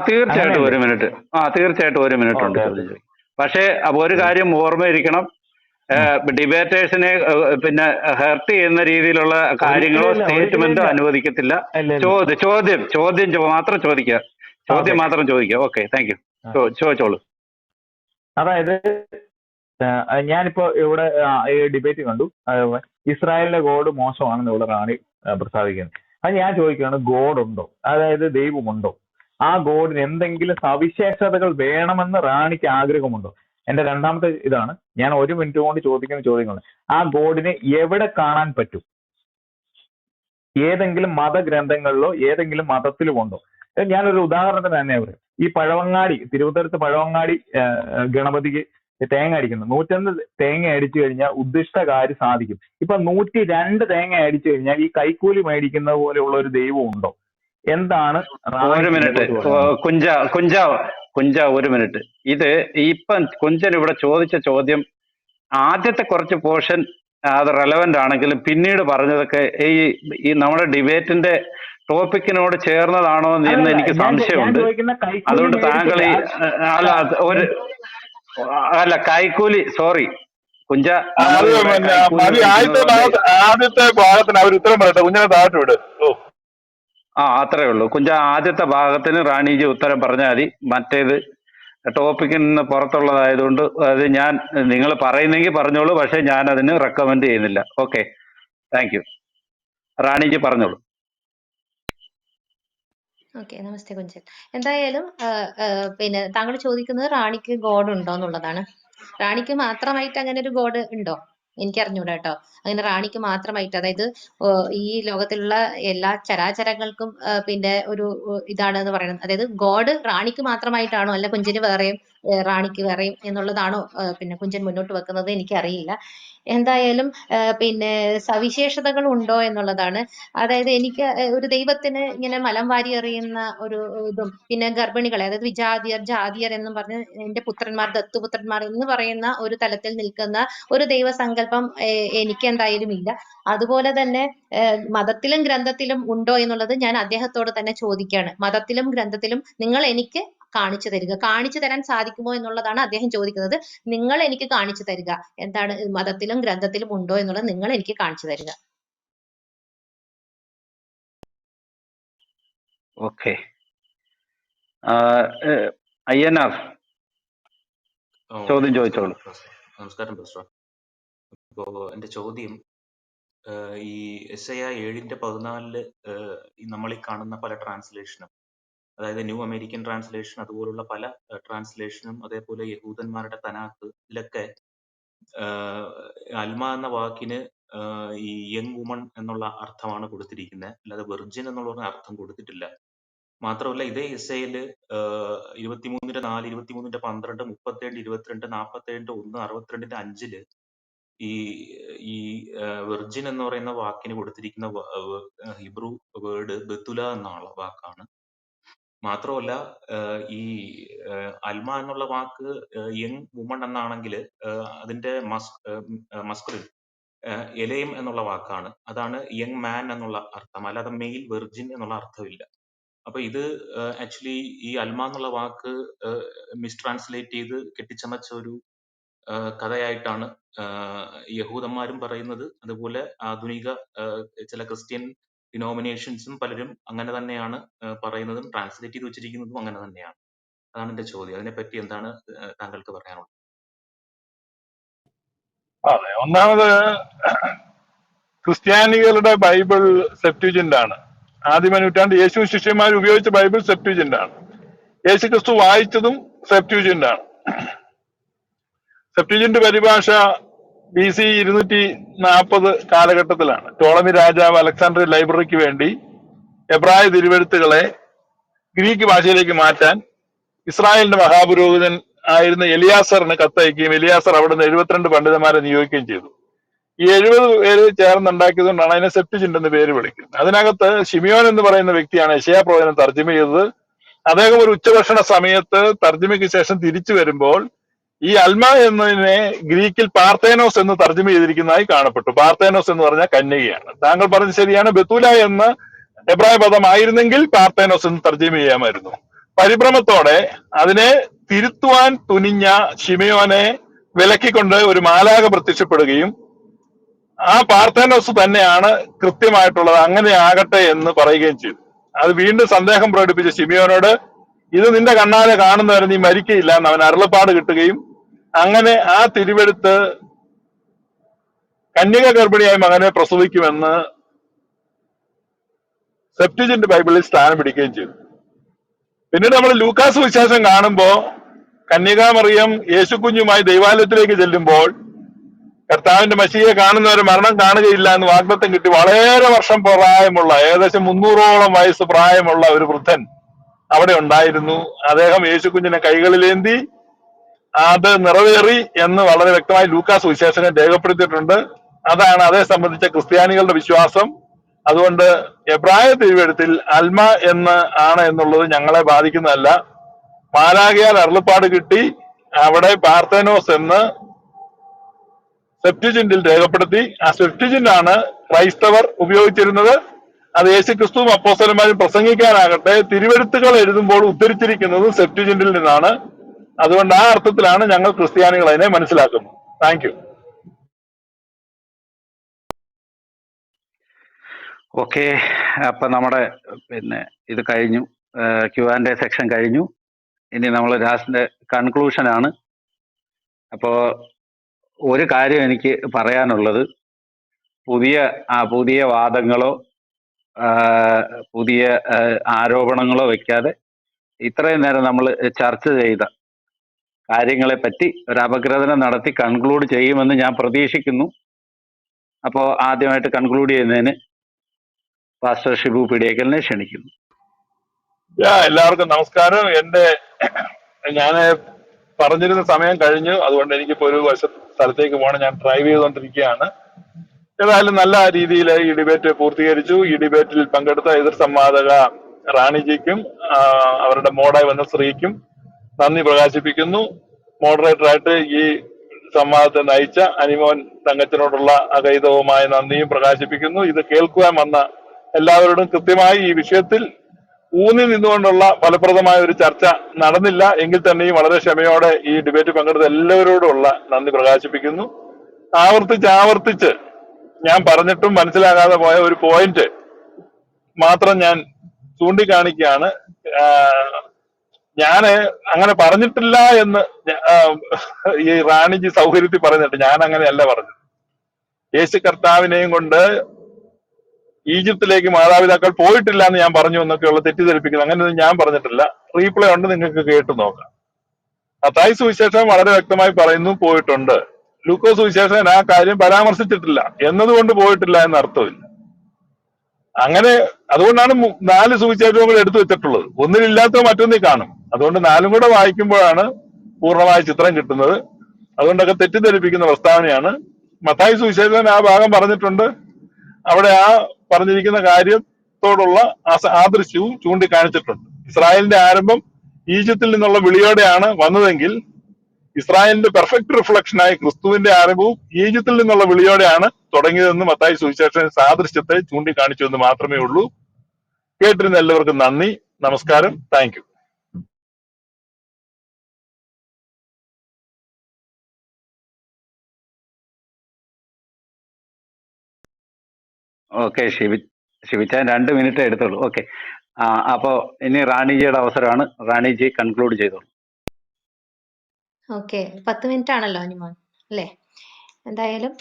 തീർച്ചയായിട്ടും അങ്ങനെയല്ലേ? 1 മിനിറ്റ്. തീർച്ചയായിട്ടും 1 മിനിറ്റ് ഉണ്ട് ഓക്കെ. ചോദ്യം ചോദിക്കാൻ. പക്ഷേ ഒരു കാര്യം ഓർമ്മയിരിക്കണം, ഡിബേറ്റേഴ്സിനെ പിന്നെ ഹെർട്ട് ചെയ്യുന്ന രീതിയിലുള്ള കാര്യങ്ങളോ സ്റ്റേറ്റ്മെന്റോ അനുവദിക്കത്തില്ല. ചോദ്യം മാത്രം ചോദിക്കുക. ചോദ്യം മാത്രം ചോദിക്കുക. Okay, thank U. ചോദിച്ചോളൂ. അതായത് ഞാനിപ്പോ ഇവിടെ ഈ ഡിബേറ്റ് കണ്ടു. ഇസ്രായേലിലെ ഗോഡ് മോശമാണെന്ന് ഇവിടെ റാണി പ്രസ്താവിക്കുന്നത്. അത് ഞാൻ ചോദിക്കുകയാണ്, ഗോഡ് ഉണ്ടോ, അതായത് ദൈവമുണ്ടോ? ആ ഗോഡിന് എന്തെങ്കിലും സവിശേഷതകൾ വേണമെന്ന് റാണിക്ക് ആഗ്രഹമുണ്ടോ? എന്റെ രണ്ടാമത്തെ ഇതാണ്, ഞാൻ 1 മിനിറ്റ് കൊണ്ട് ചോദിക്കുന്ന ചോദ്യങ്ങൾ. ആ ഗോഡിനെ എവിടെ കാണാൻ പറ്റും? ഏതെങ്കിലും മതഗ്രന്ഥങ്ങളിലോ ഏതെങ്കിലും മതത്തിലും ഉണ്ടോ? ഞാനൊരു ഉദാഹരണത്തിന് തന്നെ പറയാം. ഈ പഴവങ്ങാടി, തിരുവനന്തപുരത്ത് പഴവങ്ങാടി ഗണപതിക്ക് തേങ്ങ അടിക്കുന്നു. 101 തേങ്ങ അടിച്ചു കഴിഞ്ഞാൽ ഉദ്ദിഷ്ട കാര്യം സാധിക്കും. ഇപ്പൊ 102 തേങ്ങ അടിച്ചു കഴിഞ്ഞാൽ ഈ കൈക്കൂലി മേടിക്കുന്ന പോലെയുള്ള ഒരു ദൈവം ഉണ്ടോ? എന്താണ് ഒരു റാണിക്ക് മിനിറ്റ് ഇതിനെക്കുറിച്ച് പറയാനുള്ളത്? കുഞ്ച ഒരു മിനിറ്റ്. ഇത് ഇപ്പം കുഞ്ചൻ ഇവിടെ ചോദിച്ച ചോദ്യം ആദ്യത്തെ കുറച്ച് പോർഷൻ അത് റെലവെന്റ് ആണെങ്കിലും പിന്നീട് പറഞ്ഞതൊക്കെ ഈ നമ്മുടെ ഡിബേറ്റിന്റെ ടോപ്പിക്കിനോട് ചേർന്നതാണോ എന്ന് അല്ലല്ല, എനിക്ക് ഞാൻ സംശയമുണ്ട്. ചോദിക്കുന്ന കൈക്കൂലി അതുകൊണ്ട് താങ്കൾ ഈ അല്ല, അല്ല കൈക്കൂലി, സോറി കുഞ്ച, അത് നമ്മളിവിടെ പിന്നെ കൈക്കൂലി മതി. മേടിക്കുന്നത് കൊണ്ട് ആദ്യത്തെ ഭാഗത്തിന് അവർ ഉത്തരം പറയട്ടെ. കുഞ്ഞിനെ താഴ്ത്തി വിട്. ഓ, അത്രേ ഉള്ളൂ കുഞ്ച. ആദ്യത്തെ ഭാഗത്തിന് റാണിജി ഉത്തരം പറഞ്ഞാൽ മതി. മറ്റേത് ടോപ്പിക്കിൽ നിന്ന് പുറത്തുള്ളതായതുകൊണ്ട് അത് ഞാൻ, നിങ്ങൾ പറയുന്നെങ്കിൽ പറഞ്ഞോളൂ, പക്ഷെ ഞാൻ അതിന് റെക്കമെൻഡ് ചെയ്യുന്നില്ല. Okay, thank you. റാണിജി പറഞ്ഞോളൂ. ഓക്കെ, നമസ്തേ കുഞ്ചൻ. എന്തായാലും പിന്നെ താങ്കൾ ചോദിക്കുന്നത് റാണിക്ക് ഗോഡ് ഉണ്ടോ എന്നുള്ളതാണ്. റാണിക്ക് മാത്രമായിട്ട് അങ്ങനെ ഒരു ഗോഡ് ഉണ്ടോ? എനിക്കറിഞ്ഞൂടാ കേട്ടോ. അങ്ങനെ റാണിക്ക് മാത്രമായിട്ട്, അതായത് ഈ ലോകത്തിലുള്ള എല്ലാ ചരാചരങ്ങൾക്കും പിന്നെ ഒരു ഇതാണ് എന്ന് പറയുന്നത്. അതായത് ഗോഡ് റാണിക്ക് മാത്രമായിട്ടാണോ, അല്ല കുഞ്ചന് വേറെയും റാണിക്ക് വേറെയും എന്നുള്ളതാണോ പിന്നെ കുഞ്ചൻ മുന്നോട്ട് വെക്കുന്നത്? എനിക്കറിയില്ല. എന്തായാലും പിന്നെ സവിശേഷതകൾ ഉണ്ടോ എന്നുള്ളതാണ്. അതായത് എനിക്ക് ഒരു ദൈവത്തിന് ഇങ്ങനെ മലം വാരി എറിയുന്ന ഒരു ഇതും, പിന്നെ ഗർഭിണികളെ, അതായത് വിജാതിയർ ജാതിയർ എന്നും പറഞ്ഞ് എന്റെ പുത്രന്മാർ ദത്തുപുത്രന്മാർ എന്ന് പറയുന്ന ഒരു തലത്തിൽ നിൽക്കുന്ന ഒരു ദൈവസങ്കല്പം എനിക്ക് എന്തായാലും ഇല്ല. അതുപോലെ തന്നെ മതത്തിലും ഗ്രന്ഥത്തിലും ഉണ്ടോ എന്നുള്ളത് ഞാൻ അദ്ദേഹത്തോട് തന്നെ ചോദിക്കുകയാണ്. മതത്തിലും ഗ്രന്ഥത്തിലും നിങ്ങൾ എനിക്ക് കാണിച്ചു തരിക, കാണിച്ചു തരാൻ സാധിക്കുമോ എന്നുള്ളതാണ് അദ്ദേഹം ചോദിക്കുന്നത്. നിങ്ങൾ എനിക്ക് കാണിച്ചു തരിക, എന്താണ് മതത്തിലും ഗ്രന്ഥത്തിലും ഉണ്ടോ എന്നുള്ളത് നിങ്ങൾ എനിക്ക് കാണിച്ചു തരിക. ഓക്കെ, അയ്യനാർ ചോദ്യം ചോദിച്ചോളൂ. നമസ്കാരം പ്രൊഫസർ. ഇപ്പോൾ എൻ്റെ ചോദ്യം ഈ യെശയ്യാ 7:14 നമ്മൾ ഈ കാണുന്ന പല ട്രാൻസ്ലേഷനും, അതായത് ന്യൂ അമേരിക്കൻ ട്രാൻസ്ലേഷൻ അതുപോലുള്ള പല ട്രാൻസ്ലേഷനും, അതേപോലെ യഹൂദന്മാരുടെ തനാക്ക്, ഇതിലൊക്കെ അൽമ എന്ന വാക്കിന് ഈ യങ് വുമൺ എന്നുള്ള അർത്ഥമാണ് കൊടുത്തിരിക്കുന്നത്, അല്ലാതെ വെർജിൻ എന്നുള്ള അർത്ഥം കൊടുത്തിട്ടില്ല. മാത്രമല്ല ഇതേ എസ്സേയില് 23:4, 23:12, 37, 22, 47:1, 62:5 ഈ വെർജിൻ എന്ന് പറയുന്ന വാക്കിന് കൊടുത്തിരിക്കുന്ന ഹിബ്രു വേർഡ് ബത്തുല എന്നുള്ള വാക്കാണ്. മാത്രമല്ല ഈ അൽമ എന്നുള്ള വാക്ക് യങ് വുമൺ എന്നാണെങ്കിൽ അതിന്റെ മസ്കുലിൻ എലയും എന്നുള്ള വാക്കാണ്. അതാണ് യങ് മാൻ എന്നുള്ള അർത്ഥം, അല്ലാതെ മെയിൽ വെർജിൻ എന്നുള്ള അർത്ഥമില്ല. അപ്പൊ ഇത് ആക്ച്വലി ഈ അൽമ എന്നുള്ള വാക്ക് മിസ്ട്രാൻസ്ലേറ്റ് ചെയ്ത് കെട്ടിച്ചമച്ച ഒരു കഥയായിട്ടാണ് യഹൂദന്മാരും പറയുന്നത്. അതുപോലെ ആധുനിക ചില ക്രിസ്ത്യൻ ഡിനോമിനേഷൻസും പലരും അങ്ങനെ തന്നെയാണ് പറയുന്നതും ട്രാൻസ്ലേറ്റ് ചെയ്ത് വെച്ചിരിക്കുന്നതും അങ്ങനെ തന്നെയാണ്. അതാണ് എന്റെ ചോദ്യം. അതിനെപ്പറ്റി എന്താണ് താങ്കൾക്ക് പറയാനുള്ളത്? അതെ, ഒന്നാമത് ക്രിസ്ത്യാനികളുടെ ബൈബിൾ സെപ്റ്റ്വജിന്റ് ആണ്. ആദ്യ നൂറ്റാണ്ട് യേശു ശിഷ്യന്മാർ ഉപയോഗിച്ച ബൈബിൾ സെപ്റ്റ്വജിന്റ് ആണ്. യേശു ക്രിസ്തു വായിച്ചതും സെപ്റ്റ്വജിന്റ് ആണ്. സെപ്റ്റ്വജിന്റ് പരിഭാഷ BC 240 കാലഘട്ടത്തിലാണ് ടോളമി രാജാവ് അലക്സാണ്ട്രിയ ലൈബ്രറിക്ക് വേണ്ടി എബ്രായ തിരുവെഴുത്തുകളെ ഗ്രീക്ക് ഭാഷയിലേക്ക് മാറ്റാൻ ഇസ്രായേലിന്റെ മഹാപുരോഹിതൻ ആയിരുന്ന എലിയാസറിന് കത്തയക്കുകയും എലിയാസർ അവിടുന്ന് 72 പണ്ഡിതന്മാരെ നിയോഗിക്കുകയും ചെയ്തു. ഈ 70 പേര് ചേർന്നുണ്ടാക്കിയതുകൊണ്ടാണ് അതിനെ സെപ്റ്റ്വജിന്റ് എന്ന് പേര് വിളിക്കുന്നത്. അതിനകത്ത് ഷിമിയോൻ എന്ന് പറയുന്ന വ്യക്തിയാണ് യെശയ്യാ പ്രവചനം തർജ്ജമ ചെയ്തത്. അദ്ദേഹം ഒരു ഉച്ചഭക്ഷണ സമയത്ത് തർജ്ജമയ്ക്ക് ശേഷം തിരിച്ചു വരുമ്പോൾ ഈ അൽമ എന്നതിനെ ഗ്രീക്കിൽ പാർത്തേനോസ് എന്ന് തർജ്ജമ ചെയ്തിരിക്കുന്നതായി കാണപ്പെട്ടു. പാർത്തേനോസ് എന്ന് പറഞ്ഞാൽ കന്യകയാണ്. താങ്കൾ പറഞ്ഞത് ശരിയാണ്. ബത്തൂല എന്ന എബ്രായ പദമായിരുന്നെങ്കിൽ പാർത്തേനോസ് എന്ന് തർജ്ജമ ചെയ്യാമായിരുന്നു. പരിഭ്രമത്തോടെ അതിനെ തിരുത്തുവാൻ തുനിഞ്ഞ ശിമയോനെ വിലക്കിക്കൊണ്ട് ഒരു മാലാഖ പ്രത്യക്ഷപ്പെടുകയും ആ പാർത്തേനോസ് തന്നെയാണ് കൃത്യമായിട്ടുള്ളത്, അങ്ങനെ ആകട്ടെ എന്ന് പറയുകയും ചെയ്തു. അത് വീണ്ടും സന്ദേഹം പ്രകടിപ്പിച്ച ശിമിയോനോട് ഇത് നിന്റെ കണ്ണാലെ കാണുന്നവരെ നീ മരിക്കയില്ല എന്ന് അവൻ അരുളപ്പാട് കിട്ടുകയും അങ്ങനെ ആ തിരുവെടുത്ത് കന്യക ഗർഭിണിയായി മകനെ പ്രസവിക്കുമെന്ന് സെപ്റ്റിജന്റ് ബൈബിളിൽ സ്ഥാനം പിടിക്കുകയും ചെയ്തു. പിന്നീട് നമ്മൾ ലൂക്കാസ് വിശേഷം കാണുമ്പോ കന്യകാമറിയം യേശുക്കുഞ്ഞുമായി ദൈവാലയത്തിലേക്ക് ചെല്ലുമ്പോൾ കർത്താവിന്റെ മശിയെ കാണുന്നവരെ മരണം കാണുകയില്ല എന്ന് വാഗ്ദത്തം കിട്ടി വളരെ വർഷം പ്രായമുള്ള ഏകദേശം 300ഓളം വയസ്സ് പ്രായമുള്ള ഒരു വൃദ്ധൻ അവിടെ ഉണ്ടായിരുന്നു. അദ്ദേഹം യേശുക്കുഞ്ഞിനെ കൈകളിലേന്തി അത് നിറവേറി എന്ന് വളരെ വ്യക്തമായി ലൂക്കാസ് വിശേഷകൻ രേഖപ്പെടുത്തിയിട്ടുണ്ട്. അതാണ് അതേ സംബന്ധിച്ച ക്രിസ്ത്യാനികളുടെ വിശ്വാസം. അതുകൊണ്ട് എബ്രായ തിരുവെഴുത്തിൽ അൽമ എന്ന് ആണ് എന്നുള്ളത് ഞങ്ങളെ ബാധിക്കുന്നതല്ല. മാലാഖയാൽ അരുളപ്പാട് കിട്ടി അവിടെ പാർത്തേനോസ് എന്ന് സെപ്റ്റിജിന്റിൽ രേഖപ്പെടുത്തി. ആ സെപ്റ്റിജിന്റ് ആണ് ക്രൈസ്തവർ ഉപയോഗിച്ചിരുന്നത്. അത് യേശുക്രിസ്തുവും അപ്പോസ്തലന്മാരും പ്രസംഗിക്കാനാകട്ടെ തിരുവെഴുത്തുകൾ എഴുതുമ്പോൾ ഉദ്ധരിച്ചിരിക്കുന്നത് സെപ്റ്റിജിന്റിൽ നിന്നാണ്. അതുകൊണ്ട് ആ അർത്ഥത്തിലാണ് ഞങ്ങൾ ക്രിസ്ത്യാനികൾ അതിനെ മനസ്സിലാക്കുന്നത്. Thank you. ഓക്കെ, അപ്പൊ നമ്മുടെ ഇത് കഴിഞ്ഞു, Q&A സെക്ഷൻ കഴിഞ്ഞു. ഇനി നമ്മൾ ലാസ്റ്റിന്റെ കൺക്ലൂഷനാണ്. അപ്പോ ഒരു കാര്യം എനിക്ക് പറയാനുള്ളത്, പുതിയ വാദങ്ങളോ പുതിയ ആരോപണങ്ങളോ വെക്കാതെ ഇത്രയും നേരം നമ്മൾ ചർച്ച ചെയ്ത കാര്യങ്ങളെ പറ്റി ഒരു അപഗ്രഥനം നടത്തി കൺക്ലൂഡ് ചെയ്യുമെന്ന് ഞാൻ പ്രതീക്ഷിക്കുന്നു. അപ്പോൾ ആദ്യമായിട്ട് കൺക്ലൂഡ് ചെയ്യുന്നതിന് പാസ്റ്റർ ഷിബു പിടിയേക്കലിനെ ക്ഷണിക്കുന്നു. എല്ലാവർക്കും നമസ്കാരം. ഞാൻ പറഞ്ഞിരുന്ന സമയം കഴിഞ്ഞു. അതുകൊണ്ട് എനിക്കിപ്പോ ഒരു സ്ഥലത്തേക്ക് പോകണം. ഞാൻ ഡ്രൈവ് ചെയ്തുകൊണ്ടിരിക്കുകയാണ്. ഏതായാലും നല്ല രീതിയിൽ ഈ ഡിബേറ്റ് പൂർത്തീകരിച്ചു. ഈ ഡിബേറ്റിൽ പങ്കെടുത്ത എതിർ സംവാദക റാണിജിക്കും അവരുടെ മോഡായി വന്ന ശ്രീക്കും നന്ദി പ്രകാശിപ്പിക്കുന്നു. മോഡറേറ്ററായിട്ട് ഈ സംവാദത്തെ നയിച്ച അനിമോൻ തങ്കച്ചനോടുള്ള അകൈതവുമായ നന്ദിയും പ്രകാശിപ്പിക്കുന്നു. ഇത് കേൾക്കുവാൻ വന്ന എല്ലാവരോടും കൃത്യമായി ഈ വിഷയത്തിൽ ഊന്നി നിന്നുകൊണ്ടുള്ള ഫലപ്രദമായ ഒരു ചർച്ച നടന്നില്ല എങ്കിൽ തന്നെയും വളരെ ക്ഷമയോടെ ഈ ഡിബേറ്റ് പങ്കെടുത്ത എല്ലാവരോടുമുള്ള നന്ദി പ്രകാശിപ്പിക്കുന്നു. ആവർത്തിച്ച് ഞാൻ പറഞ്ഞിട്ടും മനസ്സിലാകാതെ പോയ ഒരു പോയിന്റ് മാത്രം ഞാൻ ചൂണ്ടിക്കാണിക്കുകയാണ്. ഞാന് അങ്ങനെ പറഞ്ഞിട്ടില്ല എന്ന് ഈ റാണിജി സൗകര്യത്തിൽ പറയുന്നുണ്ട്. ഞാൻ അങ്ങനെയല്ല പറഞ്ഞത്. യേശു കർത്താവിനെയും കൊണ്ട് ഈജിപ്തിലേക്ക് മാതാപിതാക്കൾ പോയിട്ടില്ല എന്ന് ഞാൻ പറഞ്ഞു എന്നൊക്കെയുള്ള തെറ്റിദ്ധരിപ്പിക്കുന്നത് അങ്ങനെയൊന്നും ഞാൻ പറഞ്ഞിട്ടില്ല. റീപ്ലേ ഉണ്ട്, നിങ്ങൾക്ക് കേട്ടു നോക്കാം. മത്തായി സുവിശേഷം വളരെ വ്യക്തമായി പറയുന്നു പോയിട്ടുണ്ട്. ലൂക്കോസ് സുവിശേഷൻ ആ കാര്യം പരാമർശിച്ചിട്ടില്ല എന്നതുകൊണ്ട് പോയിട്ടില്ല എന്ന അർത്ഥമില്ല. അങ്ങനെ അതുകൊണ്ടാണ് 4 സുവിശേഷങ്ങൾ എടുത്തു വെച്ചിട്ടുള്ളത്. ഒന്നിലില്ലാത്ത മറ്റൊന്നിൽ കാണും. അതുകൊണ്ട് 4ഉം കൂടെ വായിക്കുമ്പോഴാണ് പൂർണ്ണമായ ചിത്രം കിട്ടുന്നത്. അതുകൊണ്ടൊക്കെ തെറ്റിദ്ധരിപ്പിക്കുന്ന പ്രസ്താവനയാണ്. മത്തായി സുവിശേഷൻ ആ ഭാഗം പറഞ്ഞിട്ടുണ്ട്. അവിടെ ആ പറഞ്ഞിരിക്കുന്ന കാര്യത്തോടുള്ള ആദൃശ്യവും ചൂണ്ടിക്കാണിച്ചിട്ടുണ്ട്. ഇസ്രായേലിന്റെ ആരംഭം ഈജിപ്തിൽ നിന്നുള്ള വിളിയോടെയാണ് വന്നതെങ്കിൽ ഇസ്രായേലിന്റെ പെർഫെക്റ്റ് റിഫ്ലക്ഷനായി ക്രിസ്തുവിന്റെ ആരംഭവും ഈജിപ്തിൽ നിന്നുള്ള വിളിയോടെയാണ് തുടങ്ങിയതെന്ന് മത്തായി സുവിശേഷൻ സാദൃശ്യത്തെ ചൂണ്ടിക്കാണിച്ചു എന്ന് മാത്രമേ ഉള്ളൂ. കേട്ടിരുന്ന എല്ലാവർക്കും നന്ദി, നമസ്കാരം, താങ്ക് യു. ഓക്കെ, ശിവിച്ചാൻ 2 മിനിറ്റ് എടുത്തോളൂ. ഓക്കെ, അപ്പോ ഇനി റാണിജിയുടെ അവസരമാണ്. റാണിജി കൺക്ലൂഡ് ചെയ്തോളൂ. ഓക്കെ, 10 മിനിറ്റ് ആണല്ലോ അനിമോൻ അല്ലേ? എന്തായാലും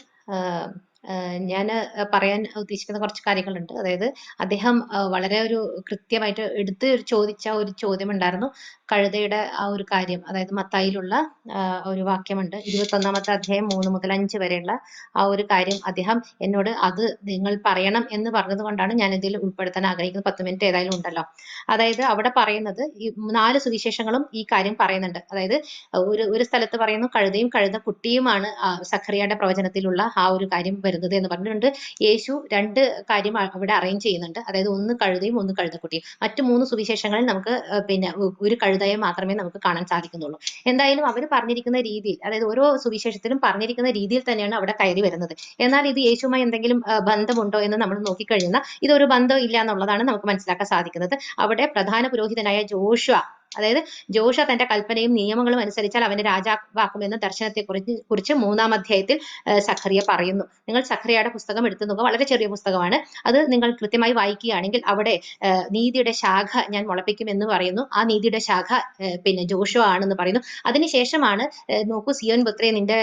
ഞാൻ പറയാൻ ഉദ്ദേശിക്കുന്ന കുറച്ച് കാര്യങ്ങളുണ്ട്. അതായത് അദ്ദേഹം വളരെ ഒരു കൃത്യമായിട്ട് എടുത്ത് ചോദിച്ച ഒരു ചോദ്യം ഉണ്ടായിരുന്നു, കഴുതയുടെ ആ ഒരു കാര്യം. അതായത് മത്തായിലുള്ള ഒരു വാക്യമുണ്ട്, 21-ാമത്തെ അധ്യായം 3 മുതൽ 5 വരെയുള്ള ആ ഒരു കാര്യം അദ്ദേഹം എന്നോട് അത് നിങ്ങൾ പറയണം എന്ന് പറഞ്ഞത് കൊണ്ടാണ് ഞാൻ ഇതിൽ ഉൾപ്പെടുത്താൻ ആഗ്രഹിക്കുന്നത്. 10 മിനിറ്റ് ഏതായാലും ഉണ്ടല്ലോ. അതായത് അവിടെ പറയുന്നത് ഈ 4 സുവിശേഷങ്ങളും ഈ കാര്യം പറയുന്നുണ്ട്. അതായത് ഒരു സ്ഥലത്ത് പറയുന്നു കഴുതയും കഴുത കുട്ടിയുമാണ് സഖറിയയുടെ പ്രവചനത്തിലുള്ള ആ ഒരു കാര്യം വരുന്നത് എന്ന് പറഞ്ഞിട്ടുണ്ട്. യേശു 2 കാര്യം അവിടെ അറേഞ്ച് ചെയ്യുന്നുണ്ട്. അതായത് ഒന്ന് കഴുതയും ഒന്ന് കഴുതക്കുട്ടിയും. മറ്റു 3 സുവിശേഷങ്ങളിൽ നമുക്ക് ഒരു കഴുതയെ മാത്രമേ നമുക്ക് കാണാൻ സാധിക്കുന്നുള്ളൂ. എന്തായാലും അവർ പറഞ്ഞിരിക്കുന്ന രീതിയിൽ, അതായത് ഓരോ സുവിശേഷത്തിലും പറഞ്ഞിരിക്കുന്ന രീതിയിൽ തന്നെയാണ് അവിടെ കയറി വരുന്നത്. എന്നാൽ ഇത് യേശുവുമായി എന്തെങ്കിലും ബന്ധമുണ്ടോ എന്ന് നമ്മൾ നോക്കിക്കഴിഞ്ഞാൽ ഇതൊരു ബന്ധം ഇല്ല എന്നുള്ളതാണ് നമുക്ക് മനസ്സിലാക്കാൻ സാധിക്കുന്നത്. അവിടെ പ്രധാന പുരോഹിതനായ ജോഷുവ അതായത് ജോഷ തന്റെ കൽപ്പനയും നിയമങ്ങളും അനുസരിച്ചാൽ അവനെ രാജാവാക്കുമെന്ന ദർശനത്തെ കുറിച്ച് 3-ാം അധ്യായത്തിൽ സഖറിയ പറയുന്നു. നിങ്ങൾ സഖറിയയുടെ പുസ്തകം എടുത്തു നോക്കുക, വളരെ ചെറിയ പുസ്തകമാണ്. അത് നിങ്ങൾ കൃത്യമായി വായിക്കുകയാണെങ്കിൽ അവിടെ നീതിയുടെ ശാഖ ഞാൻ മുളപ്പിക്കും എന്ന് പറയുന്നു. ആ നീതിയുടെ ശാഖ പിന്നെ ജോഷുവ ആണെന്ന് പറയുന്നു. അതിനുശേഷമാണ് നോക്കൂ സിയോൻ പുത്രേ നിന്റെ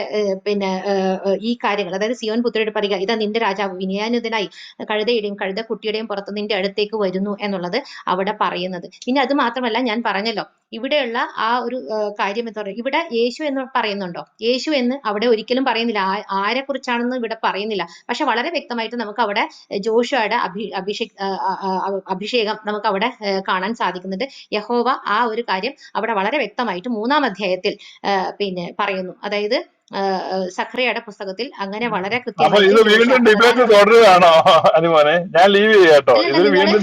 ഈ കാര്യങ്ങൾ, അതായത് സിയോൻ പുത്രിയുടെ പറയുക, ഇതാ നിന്റെ രാജാവ് വിനയാനുതനായി കഴുതയുടെയും കഴുതക്കുട്ടിയുടെയും പുറത്ത് നിന്റെ അടുത്തേക്ക് വരുന്നു എന്നുള്ളത് അവിടെ പറയുന്നത്. പിന്നെ അത് മാത്രമല്ല, ഞാൻ പറഞ്ഞല്ലോ ഇവിടെയുള്ള ആ ഒരു കാര്യം എന്ന് പറയുന്നത്, ഇവിടെ യേശു എന്ന് പറയുന്നുണ്ടോ? യേശു എന്ന് അവിടെ ഒരിക്കലും പറയുന്നില്ല. ആരെ കുറിച്ചാണെന്ന് ഇവിടെ പറയുന്നില്ല. പക്ഷെ വളരെ വ്യക്തമായിട്ട് നമുക്ക് അവിടെ ജോഷുവയുടെ അഭിഷേകം നമുക്ക് അവിടെ കാണാൻ സാധിക്കുന്നുണ്ട്. യഹോവ ആ ഒരു കാര്യം അവിടെ വളരെ വ്യക്തമായിട്ട് 3-ാം അധ്യായത്തിൽ പിന്നെ പറയുന്നു. അതായത് സഖറിയയുടെ പുസ്തകത്തിൽ അങ്ങനെ വളരെ അപ്പൊ കൃത്യമായിട്ട് ഇത് വീണ്ടും ഡിബേറ്റ് തുടരുകയാണോ അനുമോനെ? ഞാൻ ലീവ് ചെയ്യാട്ടോ. ഇതിൽ വീണ്ടും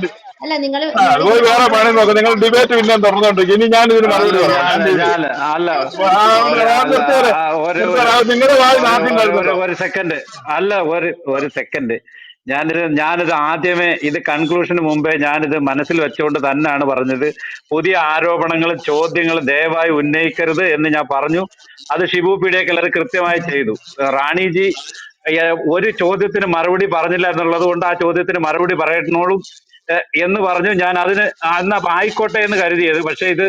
നിങ്ങൾ പോയി വേറെ പണി നോക്കാം. നിങ്ങൾ ഡിബേറ്റ് പിന്നെ തുറന്നുകൊണ്ടിരിക്കും. ഇനി ഞാൻ ഇതിന് മറുപടി പറയാം. ഞാൻ ലീവ് ചെയ്യാം. നിങ്ങളുടെ വായി നാട്ടിൽ കേൾക്കുന്നു. ഒരു സെക്കൻഡ് ഞാനിത് ആദ്യമേ ഇത് കൺക്ലൂഷന് മുമ്പേ ഞാനിത് മനസ്സിൽ വെച്ചുകൊണ്ട് തന്നെയാണ് പറഞ്ഞത്. പുതിയ ആരോപണങ്ങളും ചോദ്യങ്ങളും ദയവായി ഉന്നയിക്കരുത് എന്ന് ഞാൻ പറഞ്ഞു. അത് ഷിബു പീഡിയക്കൽ അത് കൃത്യമായി ചെയ്തു. റാണിജി ഒരു ചോദ്യത്തിന് മറുപടി പറഞ്ഞില്ല എന്നുള്ളത് കൊണ്ട് ആ ചോദ്യത്തിന് മറുപടി പറയണോളും എന്ന് പറഞ്ഞു. ഞാൻ അതിന് അന്ന് ആയിക്കോട്ടെ എന്ന് കരുതിയത്. പക്ഷെ ഇത്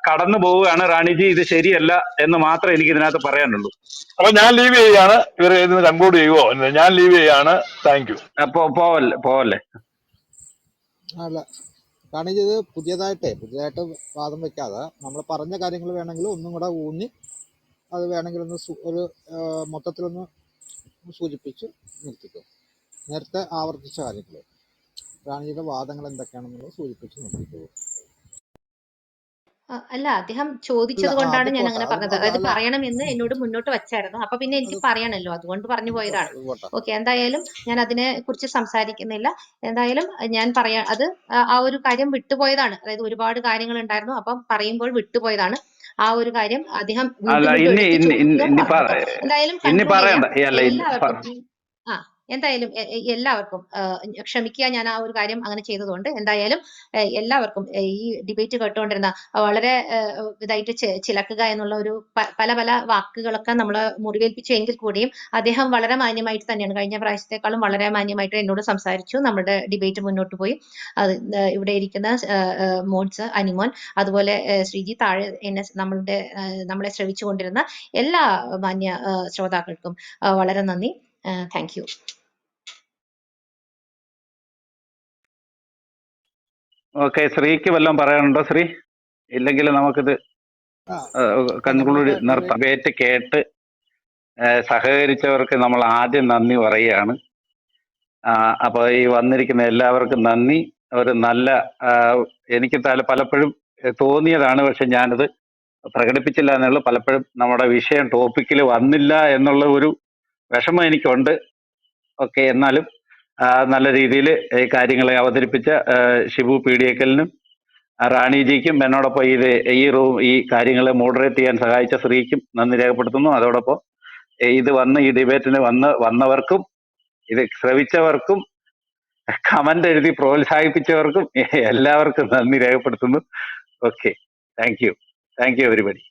കടന്നു പോവുകയാണ് റാണിജി, ഇത് ശരിയല്ല എന്ന് മാത്രമേ എനിക്ക് ഇതിനകത്ത് പറയാനുള്ളൂ. അപ്പൊ ഞാൻ ലീവ് ചെയ്യാണ്. ഇവർ ഇതിന് കൺക്ലൂഡ് ചെയ്യുവോ? ഞാൻ ലീവ് ചെയ്യാണ്. Thank you. പോവല്ലേ. അല്ല കാരണം ഇത് പുതിയതായിട്ട് വാദം വെക്കാതെ നമ്മൾ പറഞ്ഞ കാര്യങ്ങൾ വേണമെങ്കിൽ ഒന്നും കൂടെ ഊന്നി അത് വേണമെങ്കിൽ ഒന്ന് ഒരു മൊത്തത്തിലൊന്ന് സൂചിപ്പിച്ച് നിർത്തിക്കും. നേരത്തെ ആവർത്തിച്ച കാര്യങ്ങൾ റാണിയുടെ വാദങ്ങൾ എന്തൊക്കെയാണെന്നുള്ളത് സൂചിപ്പിച്ച് നിർത്തിക്കും. അല്ല, അദ്ദേഹം ചോദിച്ചത് കൊണ്ടാണ് ഞാൻ അങ്ങനെ പറഞ്ഞത്. അതായത് പറയണമെന്ന് എന്നോട് മുന്നോട്ട് വെച്ചായിരുന്നു. അപ്പൊ പിന്നെ എനിക്ക് പറയണല്ലോ, അതുകൊണ്ട് പറഞ്ഞു പോയതാണ്. ഓക്കെ, എന്തായാലും ഞാൻ അതിനെ കുറിച്ച് സംസാരിക്കുന്നില്ല. എന്തായാലും ഞാൻ അത് ആ ഒരു കാര്യം വിട്ടുപോയതാണ്. അതായത് ഒരുപാട് കാര്യങ്ങൾ ഉണ്ടായിരുന്നു, അപ്പം പറയുമ്പോൾ വിട്ടുപോയതാണ്. ആ ഒരു കാര്യം അദ്ദേഹം എന്തായാലും എന്തായാലും എല്ലാവർക്കും ക്ഷമിക്കുക, ഞാൻ ആ ഒരു കാര്യം അങ്ങനെ ചെയ്തതുകൊണ്ട്. എന്തായാലും എല്ലാവർക്കും ഈ ഡിബേറ്റ് കേട്ടുകൊണ്ടിരുന്ന വളരെ ഇതായിട്ട് ചിലക്കുക എന്നുള്ള ഒരു പല വാക്കുകളൊക്കെ നമ്മളെ മുറിവേൽപ്പിച്ചു എങ്കിൽ കൂടിയും അദ്ദേഹം വളരെ മാന്യമായിട്ട് തന്നെയാണ്, കഴിഞ്ഞ പ്രാവശ്യത്തെക്കാളും വളരെ മാന്യമായിട്ട് എന്നോട് സംസാരിച്ചു. നമ്മുടെ ഡിബേറ്റ് മുന്നോട്ട് പോയി. അത് ഇവിടെ ഇരിക്കുന്ന മോഡ്സ്, അനിമോൻ, അതുപോലെ ശ്രീജി, താഴെ നമ്മളെ ശ്രവിച്ചുകൊണ്ടിരുന്ന എല്ലാ മാന്യ ശ്രോതാക്കൾക്കും വളരെ നന്ദി. Thank you. ഓക്കെ, ശ്രീക്ക് വല്ലതും പറയാനുണ്ടോ? ശ്രീ ഇല്ലെങ്കിൽ നമുക്കിത് കൺക്ലൂഡ് നിർത്താം. ഡിബേറ്റ് കേട്ട് സഹകരിച്ചവർക്ക് നമ്മൾ ആദ്യം നന്ദി പറയുകയാണ്. അപ്പൊ ഈ വന്നിരിക്കുന്ന എല്ലാവർക്കും നന്ദി. ഒരു നല്ല എനിക്ക് പലപ്പോഴും തോന്നിയതാണ്, പക്ഷെ ഞാനത് പ്രകടിപ്പിച്ചില്ല എന്നുള്ള, പലപ്പോഴും നമ്മുടെ വിഷയം ടോപ്പിക്കിൽ വന്നില്ല എന്നുള്ള ഒരു വിഷമം എനിക്കുണ്ട്. ഓക്കെ, എന്നാലും നല്ല രീതിയിൽ ഈ കാര്യങ്ങളെ അവതരിപ്പിച്ച ഷിബു പീഡിയക്കലിനും റാണിജിക്കും എന്നോടൊപ്പം ഈ കാര്യങ്ങളെ മോഡറേറ്റ് ചെയ്യാൻ സഹായിച്ച ശ്രീക്കും നന്ദി രേഖപ്പെടുത്തുന്നു. അതോടൊപ്പം ഈ ഡിബേറ്റിന് വന്നവർക്കും ഇത് ശ്രവിച്ചവർക്കും കമന്റ് എഴുതി പ്രോത്സാഹിപ്പിച്ചവർക്കും എല്ലാവർക്കും നന്ദി രേഖപ്പെടുത്തുന്നു. Okay, thank U everybody.